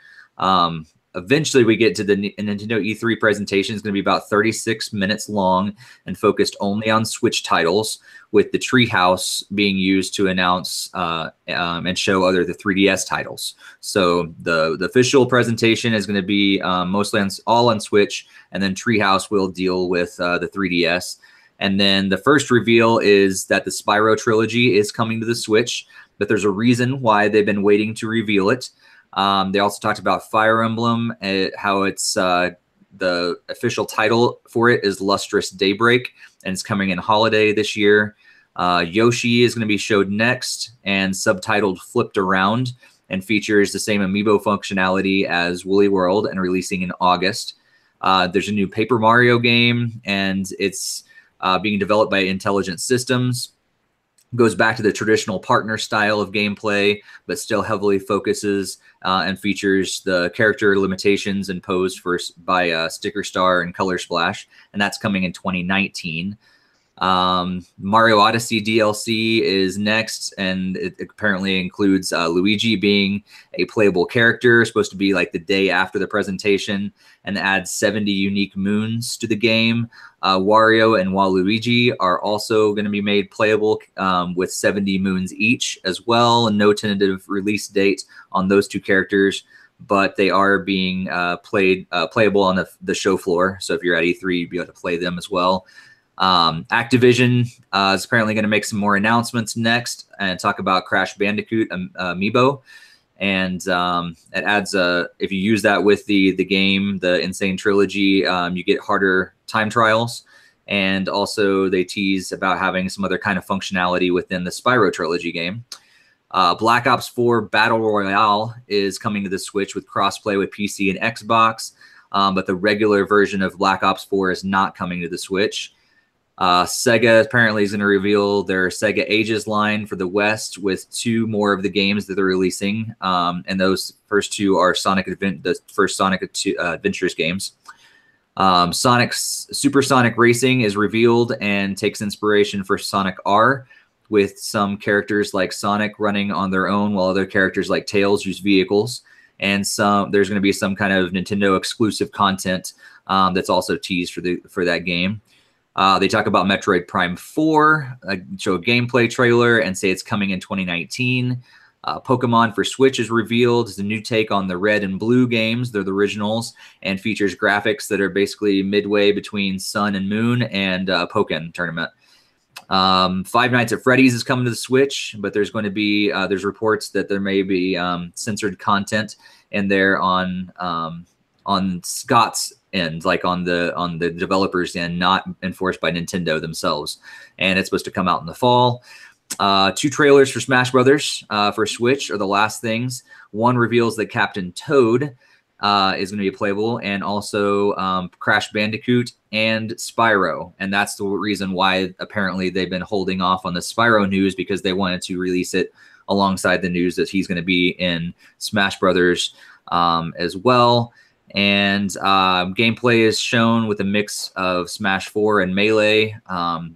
eventually we get to the Nintendo E3 presentation. It's going to be about 36 minutes long and focused only on Switch titles, with the Treehouse being used to announce and show the 3DS titles. So the official presentation is going to be mostly all on Switch, and then Treehouse will deal with the 3DS. And then the first reveal is that the Spyro trilogy is coming to the Switch, but there's a reason why they've been waiting to reveal it. They also talked about Fire Emblem, how it's the official title for it is Lustrous Daybreak, and it's coming in holiday this year. Yoshi is going to be showed next and subtitled Flipped Around, and features the same amiibo functionality as Woolly World and releasing in August. There's a new Paper Mario game, and it's being developed by Intelligent Systems. Goes back to the traditional partner style of gameplay, but still heavily focuses and features the character limitations imposed by Sticker Star and Color Splash, and that's coming in 2019. Mario Odyssey DLC is next, and it apparently includes Luigi being a playable character, supposed to be like the day after the presentation, and adds 70 unique moons to the game. Wario and Waluigi are also going to be made playable with 70 moons each as well, and no tentative release date on those two characters, but they are being playable on the show floor. So if you're at E3, you'll be able to play them as well. Activision is apparently going to make some more announcements next and talk about Crash Bandicoot amiibo. And it adds if you use that with the game, the Insane Trilogy, you get harder time trials. And also they tease about having some other kind of functionality within the Spyro Trilogy game. Black Ops 4 Battle Royale is coming to the Switch with crossplay with PC and Xbox, but the regular version of Black Ops 4 is not coming to the Switch. Sega apparently is going to reveal their Sega Ages line for the West with 2 more of the games that they're releasing. And those first 2 are the first Sonic Adventures games. Supersonic Racing is revealed and takes inspiration for Sonic R, with some characters like Sonic running on their own while other characters like Tails use vehicles. And there's going to be some kind of Nintendo exclusive content that's also teased for that game. They talk about Metroid Prime 4, show a gameplay trailer, and say it's coming in 2019. Pokemon for Switch is revealed. It's a new take on the Red and Blue games. They're the originals, and features graphics that are basically midway between Sun and Moon and Pokken Tournament. Five Nights at Freddy's is coming to the Switch, but there's going to be there's reports that there may be censored content in there on Scott's end, like on the developers end, not enforced by Nintendo themselves. And it's supposed to come out in the fall. 2 trailers for Smash Brothers for Switch are the last things. One reveals that Captain Toad is going to be playable, and also Crash Bandicoot and Spyro. And that's the reason why apparently they've been holding off on the Spyro news, because they wanted to release it alongside the news that he's going to be in Smash Brothers as well. And gameplay is shown with a mix of Smash 4 and Melee,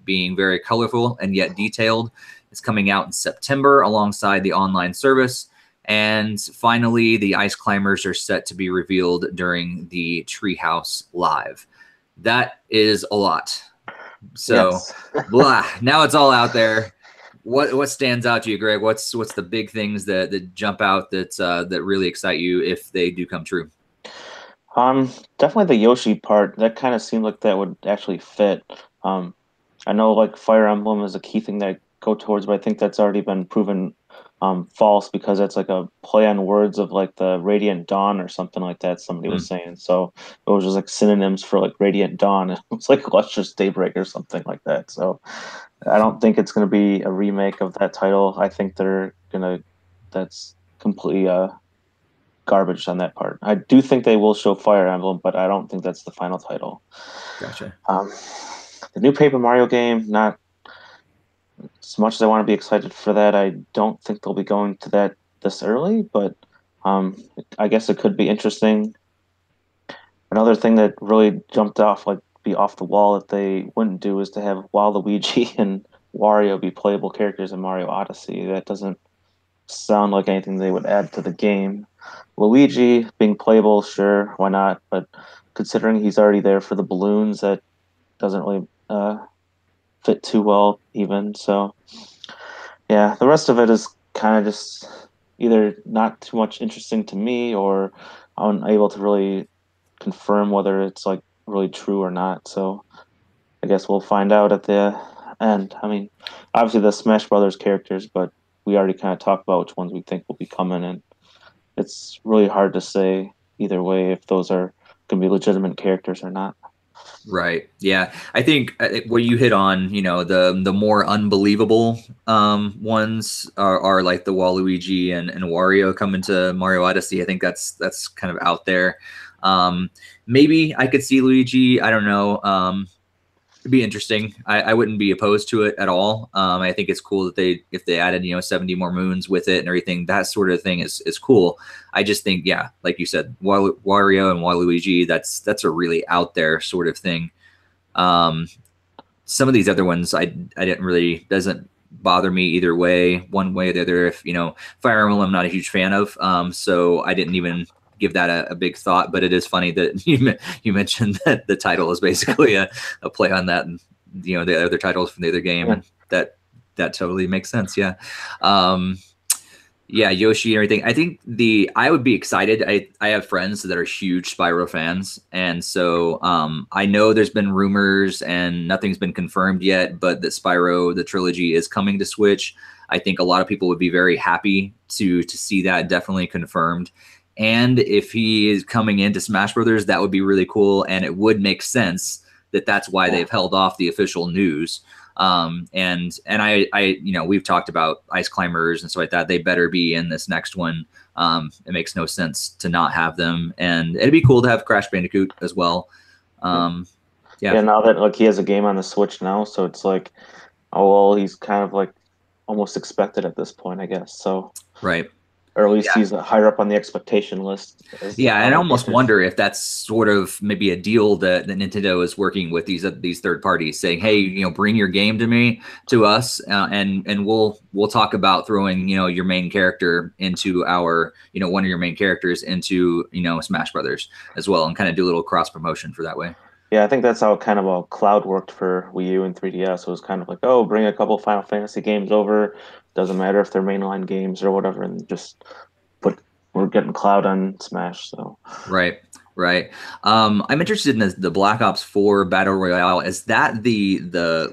being very colorful and yet detailed. It's coming out in September alongside the online service. And finally, the Ice Climbers are set to be revealed during the Treehouse Live. That is a lot. So, yes. Blah. Now it's all out there. What stands out to you, Greg? What's the big things that jump out that really excite you if they do come true? Definitely the Yoshi part. That kind of seemed like that would actually fit. I know like Fire Emblem is a key thing that I go towards, but I think that's already been proven false because it's like a play on words of like the Radiant Dawn or something like that. Somebody was saying. So it was just like synonyms for like Radiant Dawn. It was like Lustrous Daybreak or something like that. So I don't think it's going to be a remake of that title. I think that's completely garbage on that part. I do think they will show Fire Emblem, but I don't think that's the final title. Gotcha. The new Paper Mario game, not as much as I want to be excited for that, I don't think they'll be going to that this early, but I guess it could be interesting. Another thing that really jumped off, like be off the wall that they wouldn't do, is to have Waluigi and Wario be playable characters in Mario Odyssey. That doesn't sound like anything they would add to the game. Luigi being playable, sure, why not? But considering he's already there for the balloons, that doesn't really fit too well, even. So, yeah, the rest of it is kind of just either not too much interesting to me, or I'm unable to really confirm whether it's like really true or not. So, I guess we'll find out at the end. I mean, obviously the Smash Brothers characters, but we already kind of talked about which ones we think will be coming, and it's really hard to say either way if those are going to be legitimate characters or not. Right. Yeah. I think what you hit on, the more unbelievable ones are like the Waluigi and Wario coming to Mario Odyssey. I think that's kind of out there. Maybe I could see Luigi. I don't know. It'd be interesting. I wouldn't be opposed to it at all. I think it's cool that if they added 70 more moons with it and everything, that sort of thing is cool. I just think, yeah, like you said, Wario and Waluigi, that's a really out there sort of thing. Some of these other ones I didn't really, doesn't bother me either way, one way or the other. If Fire Emblem I'm not a huge fan of, so I didn't even give that a big thought. But it is funny that you mentioned that the title is basically a play on that, and the other titles from the other game, and that totally makes sense. Yeah. Yeah, Yoshi and everything. I think I would be excited. I have friends that are huge Spyro fans, and so I know there's been rumors and nothing's been confirmed yet, but that Spyro the trilogy is coming to Switch. I think a lot of people would be very happy to see that definitely confirmed. And if he is coming into Smash Brothers, that would be really cool, and it would make sense that that's why they've held off the official news. And I we've talked about Ice Climbers and stuff like that. They better be in this next one. It makes no sense to not have them, and it'd be cool to have Crash Bandicoot as well. Yeah. Now that he has a game on the Switch now, so it's like, oh well, he's kind of like almost expected at this point, I guess. So right. Or at least he's higher up on the expectation list. Yeah, and I almost wonder if that's sort of maybe a deal that Nintendo is working with these third parties, saying, "Hey, bring your game to us, and we'll talk about throwing your main character into our one of your main characters into Smash Brothers as well, and kind of do a little cross promotion for that way." Yeah, I think that's how kind of a cloud worked for Wii U and 3DS. It was kind of like, oh, bring a couple Final Fantasy games over. Doesn't matter if they're mainline games or whatever, and just we're getting Cloud on Smash. So right. I'm interested in the Black Ops 4 Battle Royale. Is that the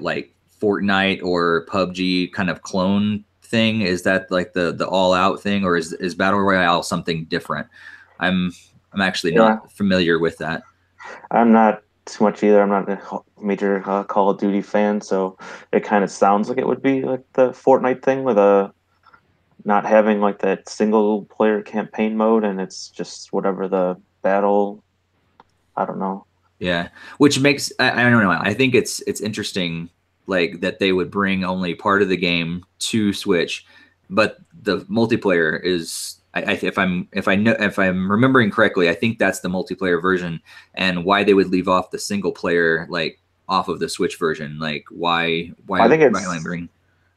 like Fortnite or PUBG kind of clone thing? Is that like the all out thing, or is Battle Royale something different? I'm actually not familiar with that. I'm not too much either. I'm not a major Call of Duty fan, so it kind of sounds like it would be like the Fortnite thing with not having like that single player campaign mode, and it's just whatever the battle. I don't know. Yeah, which makes I don't know. I think it's interesting, like that they would bring only part of the game to Switch, but the multiplayer is. If I'm remembering correctly, I think that's the multiplayer version, and why they would leave off the single player like off of the Switch version. Like why I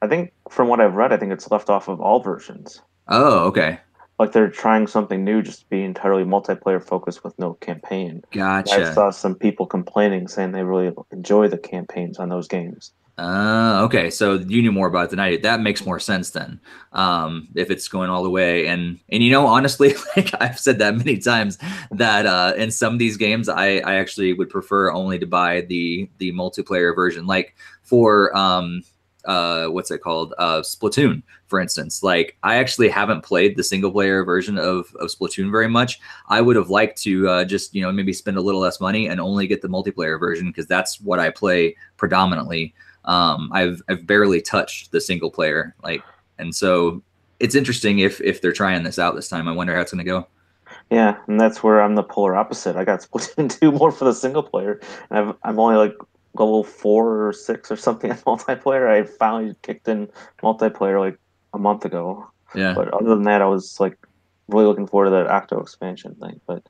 think from what I've read, I think it's left off of all versions. Oh, okay. Like they're trying something new, just to be entirely multiplayer focused with no campaign. Gotcha. I saw some people complaining, saying they really enjoy the campaigns on those games. Okay. So you knew more about it than I did. That makes more sense then. If it's going all the way, and honestly, like I've said that many times, that in some of these games, I actually would prefer only to buy the multiplayer version. Like for what's it called? Splatoon, for instance. Like, I actually haven't played the single player version of Splatoon very much. I would have liked to just, you know, maybe spend a little less money and only get the multiplayer version, because that's what I play predominantly. I've barely touched the single player, like, and so it's interesting if they're trying this out this time. I wonder how it's going to go. Yeah, and that's where I'm the polar opposite. I got Splatoon 2 more for the single player. And I'm only like level 4 or 6 or something in multiplayer. I finally kicked in multiplayer like a month ago. Yeah. But other than that, I was like really looking forward to that Octo expansion thing. But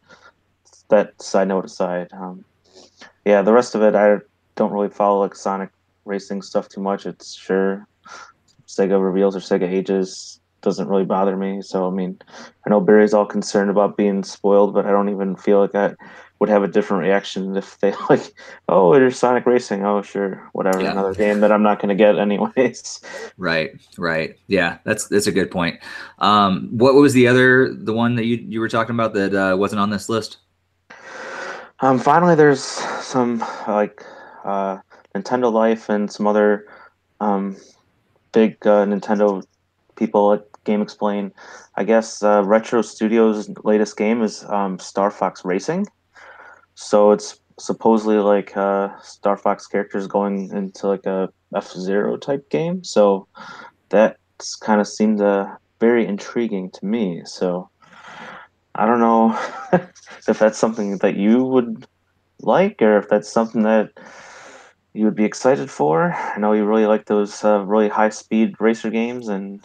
that side note aside, yeah, the rest of it, I don't really follow like Sonic racing stuff too much. It's sure Sega reveals or Sega ages doesn't really bother me. So I mean, I know Barry's all concerned about being spoiled, but I don't even feel like I would have a different reaction if they like, oh, there's Sonic Racing. Oh, sure, whatever, Yeah. another game that I'm not going to get anyways. Right. Yeah, that's a good point. What was the one that you were talking about that wasn't on this list? Finally, there's some like Nintendo Life and some other big Nintendo people at Game Explain. I guess Retro Studios' latest game is Star Fox Racing. So it's supposedly like Star Fox characters going into like a F-Zero type game. So that's kind of seemed very intriguing to me. So I don't know if that's something that you would like, or if that's something that you would be excited for. I know you really like those really high-speed racer games, and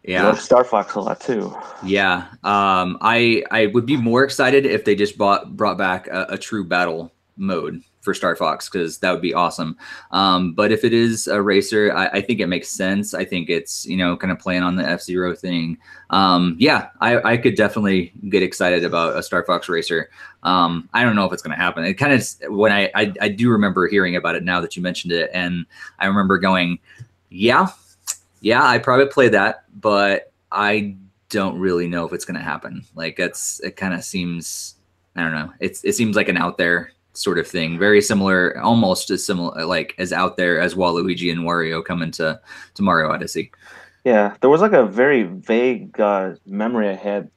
you like Star Fox a lot too. Yeah. I would be more excited if they just brought back a true battle mode for Star Fox, because that would be awesome. But if it is a racer, I think it makes sense. I think it's, you know, kind of playing on the F-Zero thing. Yeah, I could definitely get excited about a Star Fox racer. I don't know if it's going to happen. It kind of, when I do remember hearing about it now that you mentioned it, and I remember going, yeah, I'd probably play that, but I don't really know if it's going to happen. Like, it kind of seems, I don't know. It seems like an out there sort of thing, very similar, almost as similar, like as out there as Waluigi and Wario coming to Mario Odyssey. Yeah, there was like a very vague memory I had.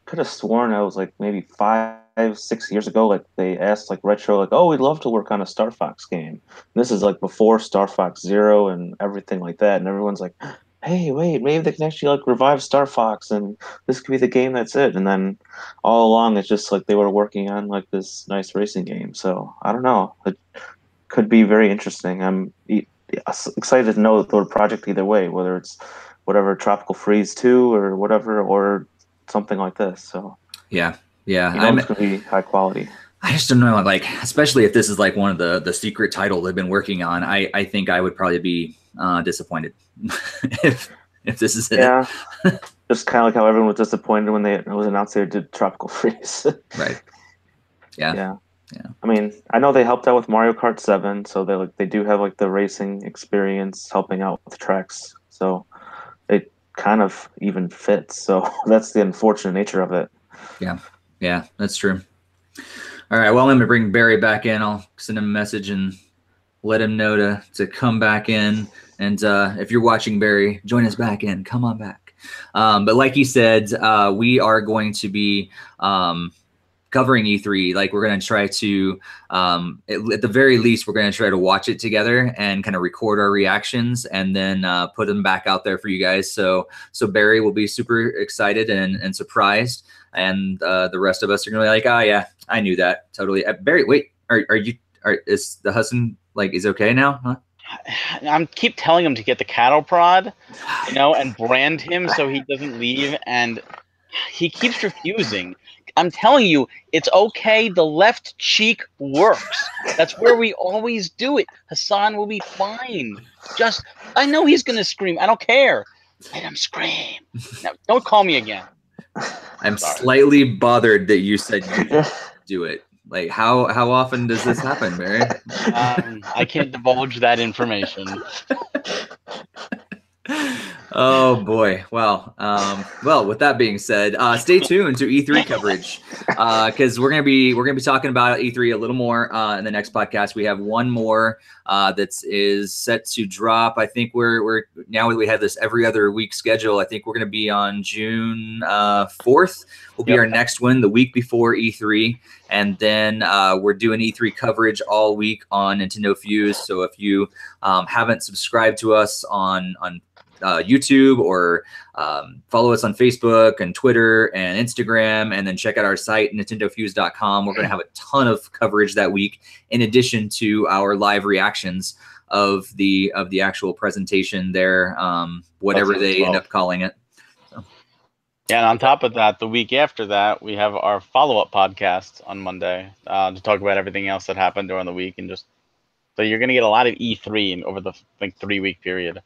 Could have sworn I was like maybe 5, 6 years ago. Like they asked like Retro, like, "Oh, we'd love to work on a Star Fox game." And this is like before Star Fox Zero and everything like that. And everyone's like, "Hey, wait, maybe they can actually like revive Star Fox, and this could be the game that's it." And then all along, it's just like they were working on like this nice racing game. So I don't know. It could be very interesting. I'm excited to know the project either way, whether it's whatever Tropical Freeze 2 or whatever, or something like this. So yeah, you know it's gonna be high quality. I just don't know, like, especially if this is like one of the secret title they've been working on. I think I would probably be disappointed if this is it. Yeah, just kind of like how everyone was disappointed when it was announced they did Tropical Freeze. Right. Yeah. I mean, I know they helped out with Mario Kart 7, so they do have like the racing experience helping out with tracks. So it kind of even fits. So that's the unfortunate nature of it. Yeah, that's true. All right, well, I'm gonna bring Barry back in. I'll send him a message and let him know to come back in. And if you're watching, Barry, join us back in. Come on back. But like he said, we are going to be covering E3. Like, we're going to try to, at the very least, we're going to try to watch it together and kind of record our reactions and then put them back out there for you guys. So Barry will be super excited and surprised. And the rest of us are going to be like, oh yeah, I knew that. Totally. Barry, wait, is the husband like, is okay now? Huh? I'm keep telling him to get the cattle prod, you know, and brand him so he doesn't leave, and he keeps refusing. I'm telling you, it's okay. The left cheek works. That's where we always do it. Hassan will be fine. Just, I know he's going to scream. I don't care. Let him scream. Now, don't call me again. I'm slightly bothered that you said you do it. Like, how often does this happen, Barry? I can't divulge that information. Oh boy. Well, well, with that being said, stay tuned to E3 coverage because we're gonna be talking about E3 a little more in the next podcast. We have one more that is set to drop. I think we're now that we have this every other week schedule. I think we're gonna be on June 4th. Will be our next one, the week before E3, and then we're doing E3 coverage all week on NintendoFuse. So if you haven't subscribed to us on YouTube or follow us on Facebook and Twitter and Instagram, and then check out our site, NintendoFuse.com. We're going to have a ton of coverage that week, in addition to our live reactions of the actual presentation there, whatever they end up calling it. So. Yeah, and on top of that, the week after that, we have our follow-up podcast on Monday to talk about everything else that happened during the week, and just so you're going to get a lot of E3 over the 3-week period.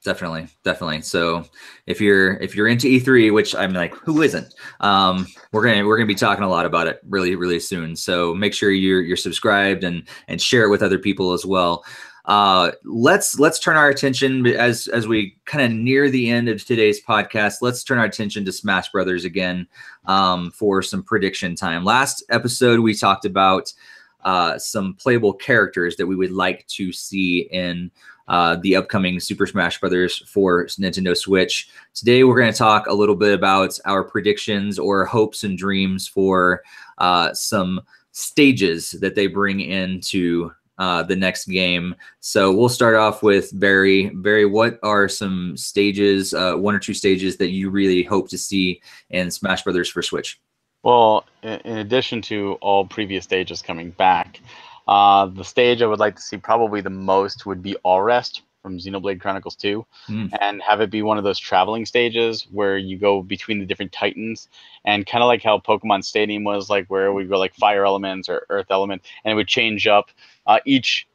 Definitely. So if you're into E3, which I'm like, who isn't? We're gonna be talking a lot about it really soon. So make sure you're subscribed and share it with other people as well. Let's turn our attention as we kind of near the end of today's podcast. Let's turn our attention to Smash Brothers again for some prediction time. Last episode we talked about some playable characters that we would like to see in the upcoming Super Smash Brothers for Nintendo Switch. Today, we're going to talk a little bit about our predictions or hopes and dreams for some stages that they bring into the next game. So we'll start off with Barry. Barry, what are some stages, 1 or 2 stages that you really hope to see in Smash Brothers for Switch? Well, in addition to all previous stages coming back, the stage I would like to see probably the most would be All Rest from Xenoblade Chronicles 2, and have it be one of those traveling stages where you go between the different Titans, and kind of like how Pokemon Stadium was, like where we go like fire elements or earth element, and it would change up. Each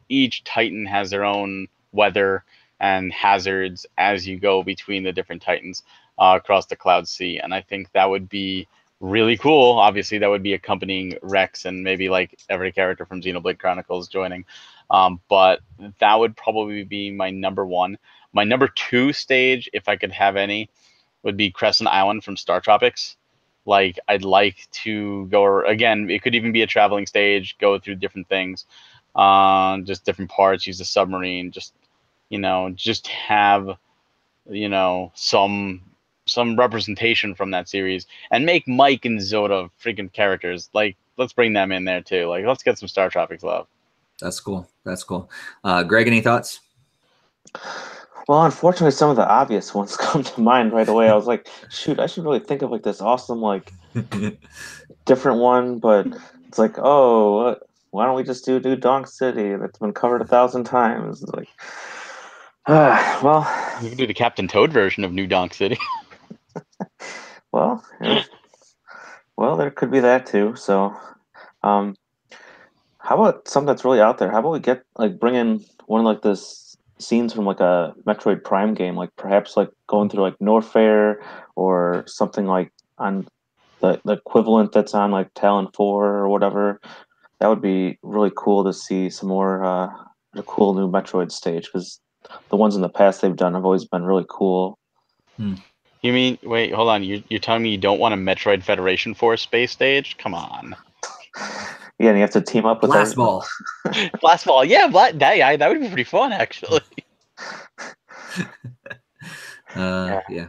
Titan has their own weather and hazards as you go between the different Titans across the Cloud Sea, and I think that would be really cool. Obviously, that would be accompanying Rex and maybe like every character from Xenoblade Chronicles joining. But that would probably be my number 1. My number 2 stage, if I could have any, would be Crescent Island from Star Tropics. Like, I'd like to go, again, it could even be a traveling stage, go through different things, just different parts, use a submarine, just have, some representation from that series, and make Mike and Zoda freaking characters. Like, let's bring them in there too. Like, let's get some Star Tropics love. That's cool. Greg, any thoughts? Well, unfortunately, some of the obvious ones come to mind right away. I was like, shoot, I should really think of like this awesome, like different one, but it's like, oh, why don't we just do Donk City? That's been covered 1,000 times. It's like, well, you can do the Captain Toad version of New Donk City. Well, there could be that too. So, how about something that's really out there? How about we bring in one of like this scenes from like a Metroid Prime game, like perhaps like going through like Norfair or something like on the equivalent that's on like Talon 4 or whatever. That would be really cool to see some more a cool new Metroid stage, because the ones in the past they've done have always been really cool. You mean, wait, hold on. You're telling me you don't want a Metroid Federation Force space stage? Come on. Yeah, and you have to team up with Blast Ball. Blast Ball, yeah, that would be pretty fun, actually. Yeah. And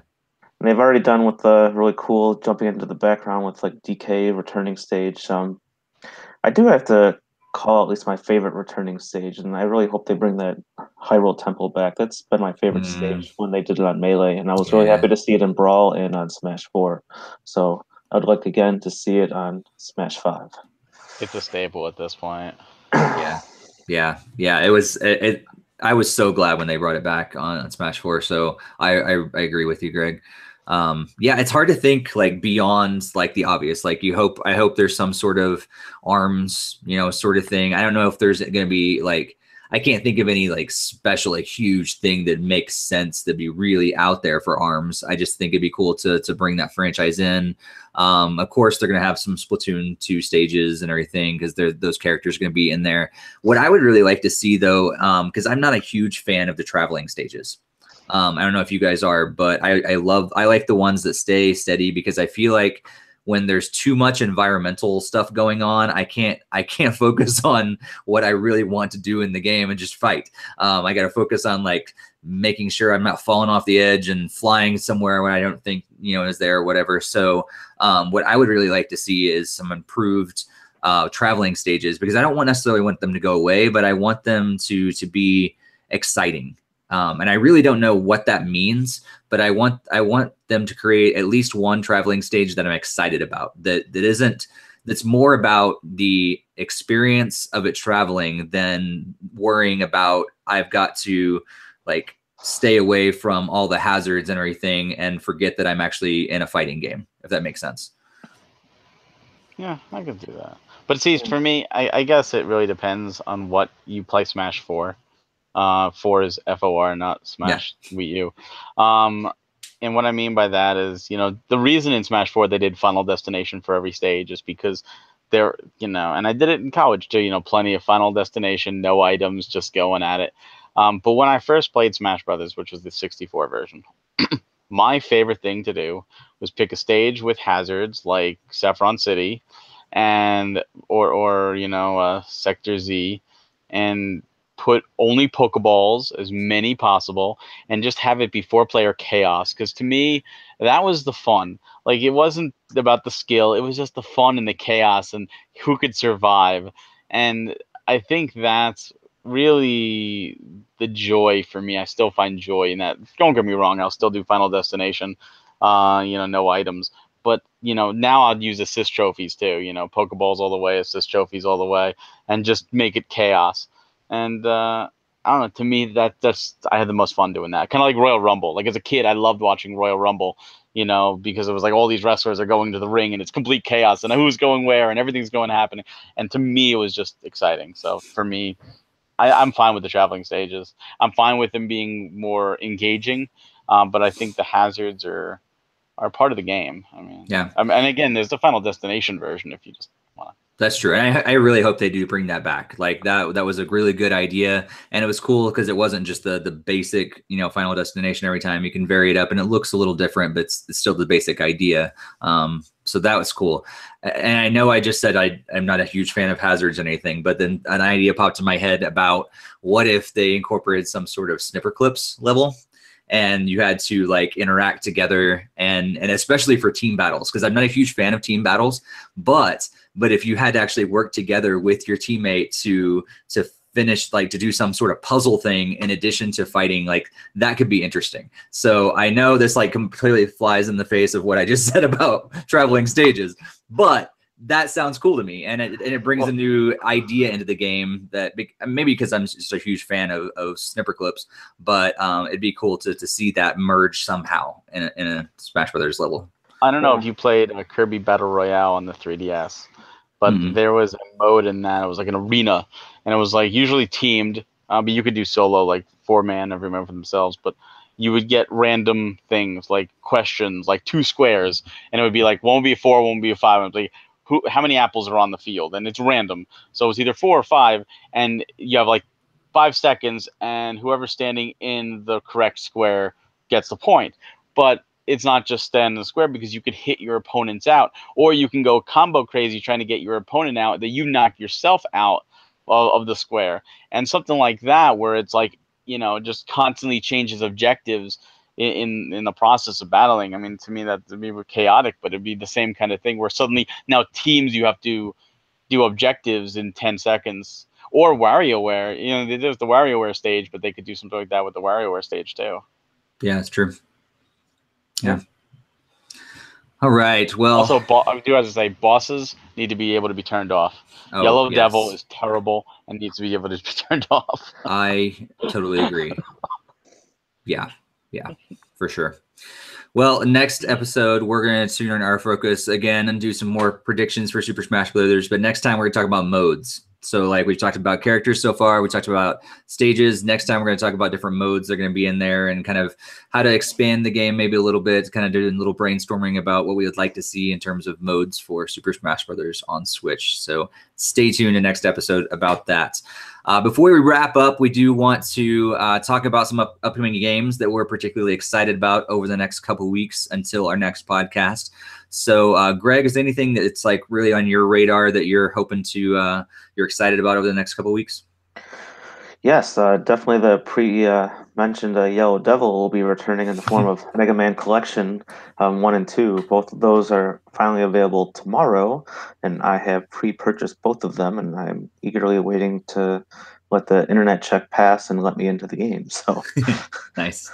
they've already done with the really cool jumping into the background with like DK returning stage. I do have to call at least my favorite returning stage, and I really hope they bring that Hyrule Temple back. That's been my favorite stage when they did it on Melee, and I was really happy to see it in Brawl and on Smash 4. So I would like again to see it on Smash 5. It's a staple at this point. Yeah. It was. I was so glad when they brought it back on Smash 4. So I agree with you, Greg. Yeah, it's hard to think like beyond like the obvious. Like I hope there's some sort of ARMS, sort of thing. I don't know if there's going to be like, I can't think of any like special, like huge thing that makes sense to be really out there for ARMS. I just think it'd be cool to bring that franchise in. Of course, they're going to have some Splatoon 2 stages and everything, because those characters are going to be in there. What I would really like to see though, because I'm not a huge fan of the traveling stages. I don't know if you guys are, but I like the ones that stay steady, because I feel like when there's too much environmental stuff going on, I can't focus on what I really want to do in the game and just fight. I got to focus on like making sure I'm not falling off the edge and flying somewhere when I don't think, you know, is there or whatever. So what I would really like to see is some improved traveling stages, because I don't necessarily want them to go away, but I want them to be exciting. And I really don't know what that means, but I want them to create at least one traveling stage that I'm excited about, that's more about the experience of it traveling than worrying about I've got to like stay away from all the hazards and everything and forget that I'm actually in a fighting game, if that makes sense. Yeah, I could do that. But see, for me, I guess it really depends on what you play Smash for. 4 is FOR, not Smash Wii U. And what I mean by that is, you know, the reason in Smash 4 they did Final Destination for every stage is because they're, you know, and I did it in college too, you know, plenty of Final Destination, no items, just going at it. But when I first played Smash Brothers, which was the 64 version, my favorite thing to do was pick a stage with hazards like Saffron City and or you know, Sector Z, and put only Pokeballs, as many possible, and just have it be 4-player chaos. Because to me, that was the fun. Like, it wasn't about the skill, it was just the fun and the chaos and who could survive. And I think that's really the joy for me. I still find joy in that. Don't get me wrong, I'll still do Final Destination, you know, no items. But, you know, now I'll use assist trophies too, you know, Pokeballs all the way, assist trophies all the way, and just make it chaos. And I don't know, to me, that's I had the most fun doing that. Kind of like Royal Rumble. Like, as a kid, I loved watching Royal Rumble, you know, because it was like all these wrestlers are going to the ring and it's complete chaos and who's going where and everything's going to happen. And to me, it was just exciting. So for me, I'm fine with the traveling stages. I'm fine with them being more engaging, but I think the hazards are part of the game. I mean, yeah. And again, there's the Final Destination version if you just want to. That's true. And I really hope they do bring that back. Like that was a really good idea. And it was cool because it wasn't just the basic, you know, Final Destination every time. You can vary it up and it looks a little different, but it's still the basic idea. So that was cool. And I know I just said I'm not a huge fan of hazards or anything, but then an idea popped in my head about what if they incorporated some sort of snipper clips level, and you had to like interact together, and especially for team battles, because I'm not a huge fan of team battles, but if you had to actually work together with your teammate to finish, like to do some sort of puzzle thing in addition to fighting, like that could be interesting. So I know this like completely flies in the face of what I just said about traveling stages, but that sounds cool to me, and it brings a new idea into the game, that maybe because I'm just a huge fan of snipper clips, but it'd be cool to see that merge somehow in a Smash Brothers level. I don't know if you played Kirby Battle Royale on the 3DS, but there was a mode in that. It was like an arena, and it was like usually teamed, but you could do solo, like 4-man, every man for themselves. But you would get random things like questions, like 2 squares, and it would be like one would be a 4, one would be a 5. And it would be how many apples are on the field, and it's random. So it's either 4 or 5, and you have like 5 seconds, and whoever's standing in the correct square gets the point. But it's not just stand in the square, because you could hit your opponents out, or you can go combo crazy trying to get your opponent out, that you knock yourself out of the square. And something like that, where it's like, you know, just constantly changes objectives in the process of battling. I mean, to me, that would be chaotic, but it'd be the same kind of thing where suddenly now teams, you have to do objectives in 10 seconds. Or WarioWare, you know, there's the WarioWare stage, but they could do something like that with the WarioWare stage too. Yeah, that's true. Yeah. All right. Well, also, I do have to say, bosses need to be able to be turned off. Oh, Yellow yes. Devil is terrible and needs to be able to be turned off. I totally agree. Yeah, for sure. Well, next episode, we're going to tune in our focus again and do some more predictions for Super Smash Brothers. But next time, we're going to talk about modes. So like we've talked about characters so far, we talked about stages. Next time we're going to talk about different modes that are going to be in there and kind of how to expand the game maybe a little bit, kind of doing a little brainstorming about what we would like to see in terms of modes for Super Smash Brothers on Switch. So stay tuned in next episode about that. Before we wrap up, we do want to talk about some upcoming games that we're particularly excited about over the next couple weeks until our next podcast. So, Greg, is there anything that's like really on your radar that you're hoping to you're excited about over the next couple weeks? Yes, definitely the pre-mentioned Yellow Devil will be returning in the form of Mega Man Collection 1 and 2. Both of those are finally available tomorrow, and I have pre-purchased both of them, and I'm eagerly waiting to let the internet check pass and let me into the game. So, Nice.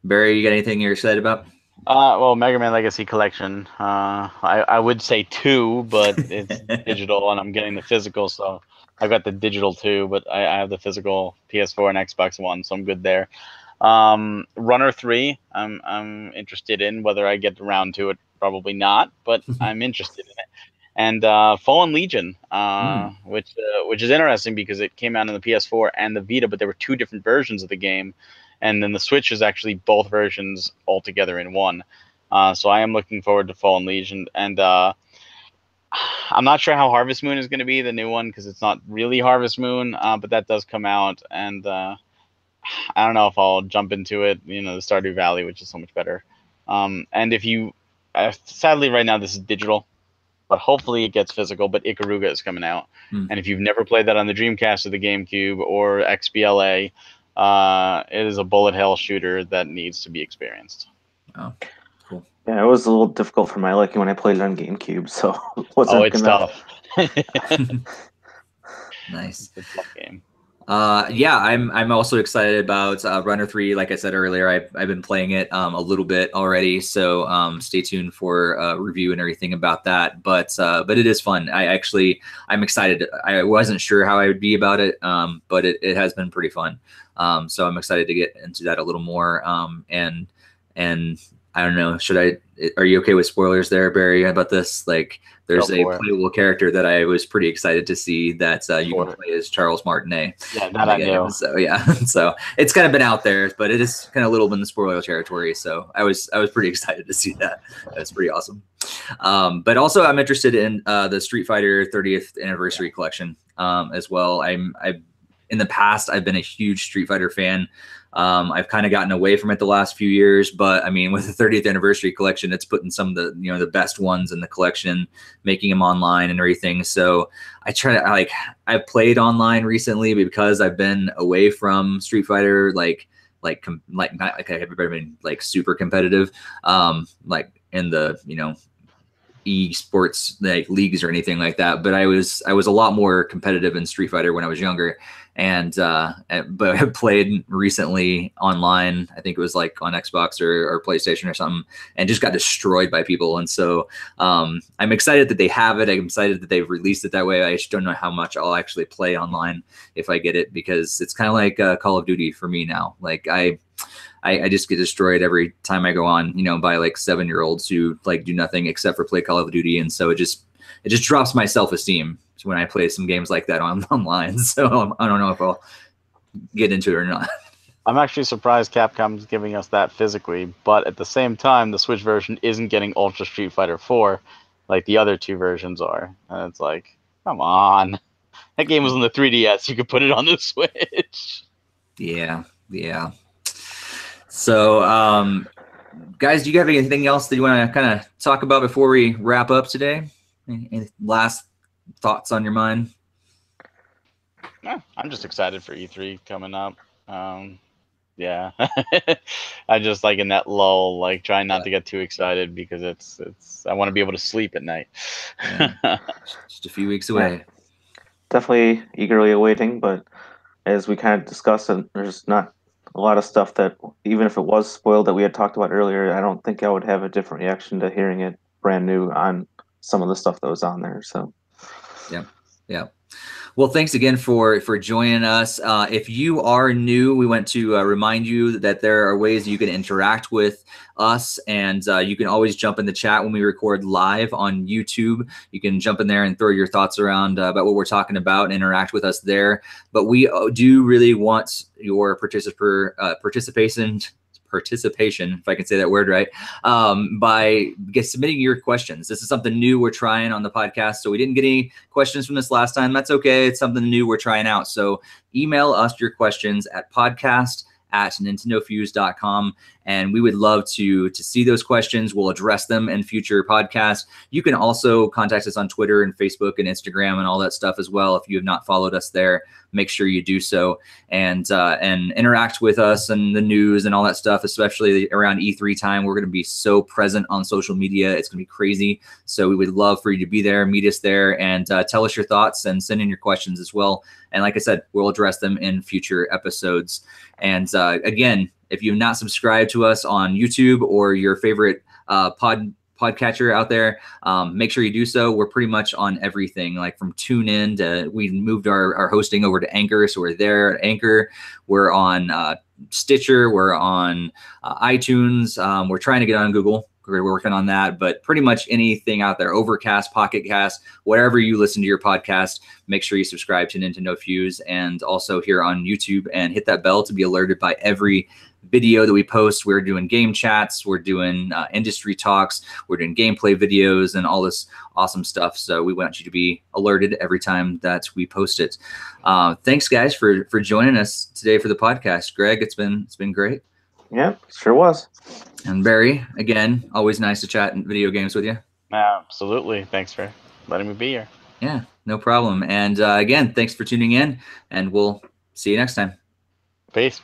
Barry, you got anything you're excited about? Well, Mega Man Legacy Collection. I would say 2, but it's digital, and I'm getting the physical, so I got the digital too, but I have the physical PS4 and Xbox One, so I'm good there. Runner 3, I'm interested in. Whether I get around to it, probably not, but I'm interested in it. And Fallen Legion, which is interesting because it came out on the PS4 and the Vita, but there were 2 different versions of the game, and then the Switch is actually both versions all together in one. So I am looking forward to Fallen Legion, and I'm not sure how Harvest Moon is going to be, the new one, because it's not really Harvest Moon, but that does come out, and I don't know if I'll jump into it, the Stardew Valley, which is so much better. And if you, sadly right now this is digital, but hopefully it gets physical, but Ikaruga is coming out. And if you've never played that on the Dreamcast or the GameCube or XBLA, it is a bullet hell shooter that needs to be experienced. Oh. Yeah, it was a little difficult for my liking when I played it on GameCube, so it wasn't it's tough. Nice. It's a tough game. Yeah, I'm also excited about Runner 3. Like I said earlier, I've been playing it a little bit already, so stay tuned for a review and everything about that. But it is fun. I'm excited. I wasn't sure how I would be about it, but it has been pretty fun. So I'm excited to get into that a little more. And I don't know. Are you okay with spoilers there, Barry, about this? Like, there's a playable character that I was pretty excited to see that you can play as Charles Martinet. Yeah, that I knew. So yeah, so it's kind of been out there, but it is kind of a little bit in the spoiler territory. So I was pretty excited to see that. That's pretty awesome. But also I'm interested in the Street Fighter 30th anniversary collection as well. In the past, I've been a huge Street Fighter fan. I've kind of gotten away from it the last few years, but I mean, with the 30th anniversary collection, it's putting some of the, the best ones in the collection, making them online and everything. So I try to I've played online recently because I've been away from Street Fighter, not like I've ever been like super competitive, like in the, esports like leagues or anything like that. But I was a lot more competitive in Street Fighter when I was younger. But I played recently online. I think it was like on Xbox or PlayStation or something, and just got destroyed by people. And so I'm excited that they have it. I'm excited that they've released it that way. I just don't know how much I'll actually play online if I get it, because it's kind of like Call of Duty for me now. Like I just get destroyed every time I go on, by like 7-year-olds who like do nothing except for play Call of Duty. And so it just drops my self-esteem when I play some games like that online. So I don't know if I'll get into it or not. I'm actually surprised Capcom's giving us that physically, but at the same time, the Switch version isn't getting Ultra Street Fighter 4 like the other 2 versions are. And it's like, come on. That game was on the 3DS. You could put it on the Switch. Yeah. So, guys, do you have anything else that you want to kind of talk about before we wrap up today? Any last thoughts on your mind? Yeah, I'm just excited for E3 coming up. Yeah, I just like in that lull, like trying not to get too excited because it's I want to be able to sleep at night. Yeah. Just a few weeks away. Yeah. Definitely eagerly awaiting, but as we kind of discussed, there's not a lot of stuff that, even if it was spoiled that we had talked about earlier, I don't think I would have a different reaction to hearing it brand new on some of the stuff that was on there. So yeah. Well, thanks again for joining us. If you are new, we want to remind you that there are ways you can interact with us, and you can always jump in the chat when we record live on YouTube. You can jump in there and throw your thoughts around about what we're talking about and interact with us there. But we do really want your participation. participation, if I can say that word right, by submitting your questions. This is something new we're trying on the podcast. So we didn't get any questions from this last time. That's okay. It's something new we're trying out. So email us your questions at podcast@nintendofuse.com, and we would love to see those questions. We'll address them in future podcasts. You can also contact us on Twitter and Facebook and Instagram and all that stuff as well. If you have not followed us there, make sure you do so, and interact with us and the news and all that stuff, especially around E3 time. We're going to be so present on social media. It's going to be crazy. So we would love for you to be there, meet us there, and tell us your thoughts and send in your questions as well. And like I said, we'll address them in future episodes. And again, if you've not subscribed to us on YouTube or your favorite podcatcher out there, make sure you do so. We're pretty much on everything, like from TuneIn to, we moved our hosting over to Anchor. So we're there at Anchor. We're on Stitcher. We're on iTunes. We're trying to get on Google. We're working on that, but pretty much anything out there, Overcast, PocketCast, whatever you listen to your podcast, make sure you subscribe to NintendoFuse, and also here on YouTube, and hit that bell to be alerted by every video that we post. We're doing game chats, we're doing industry talks, we're doing gameplay videos and all this awesome stuff. So we want you to be alerted every time that we post it. Thanks guys for joining us today for the podcast. Greg, it's been great. Yeah, sure was. And Barry, again, always nice to chat video games with you. Absolutely. Thanks for letting me be here. Yeah, no problem. And again, thanks for tuning in, and we'll see you next time. Peace.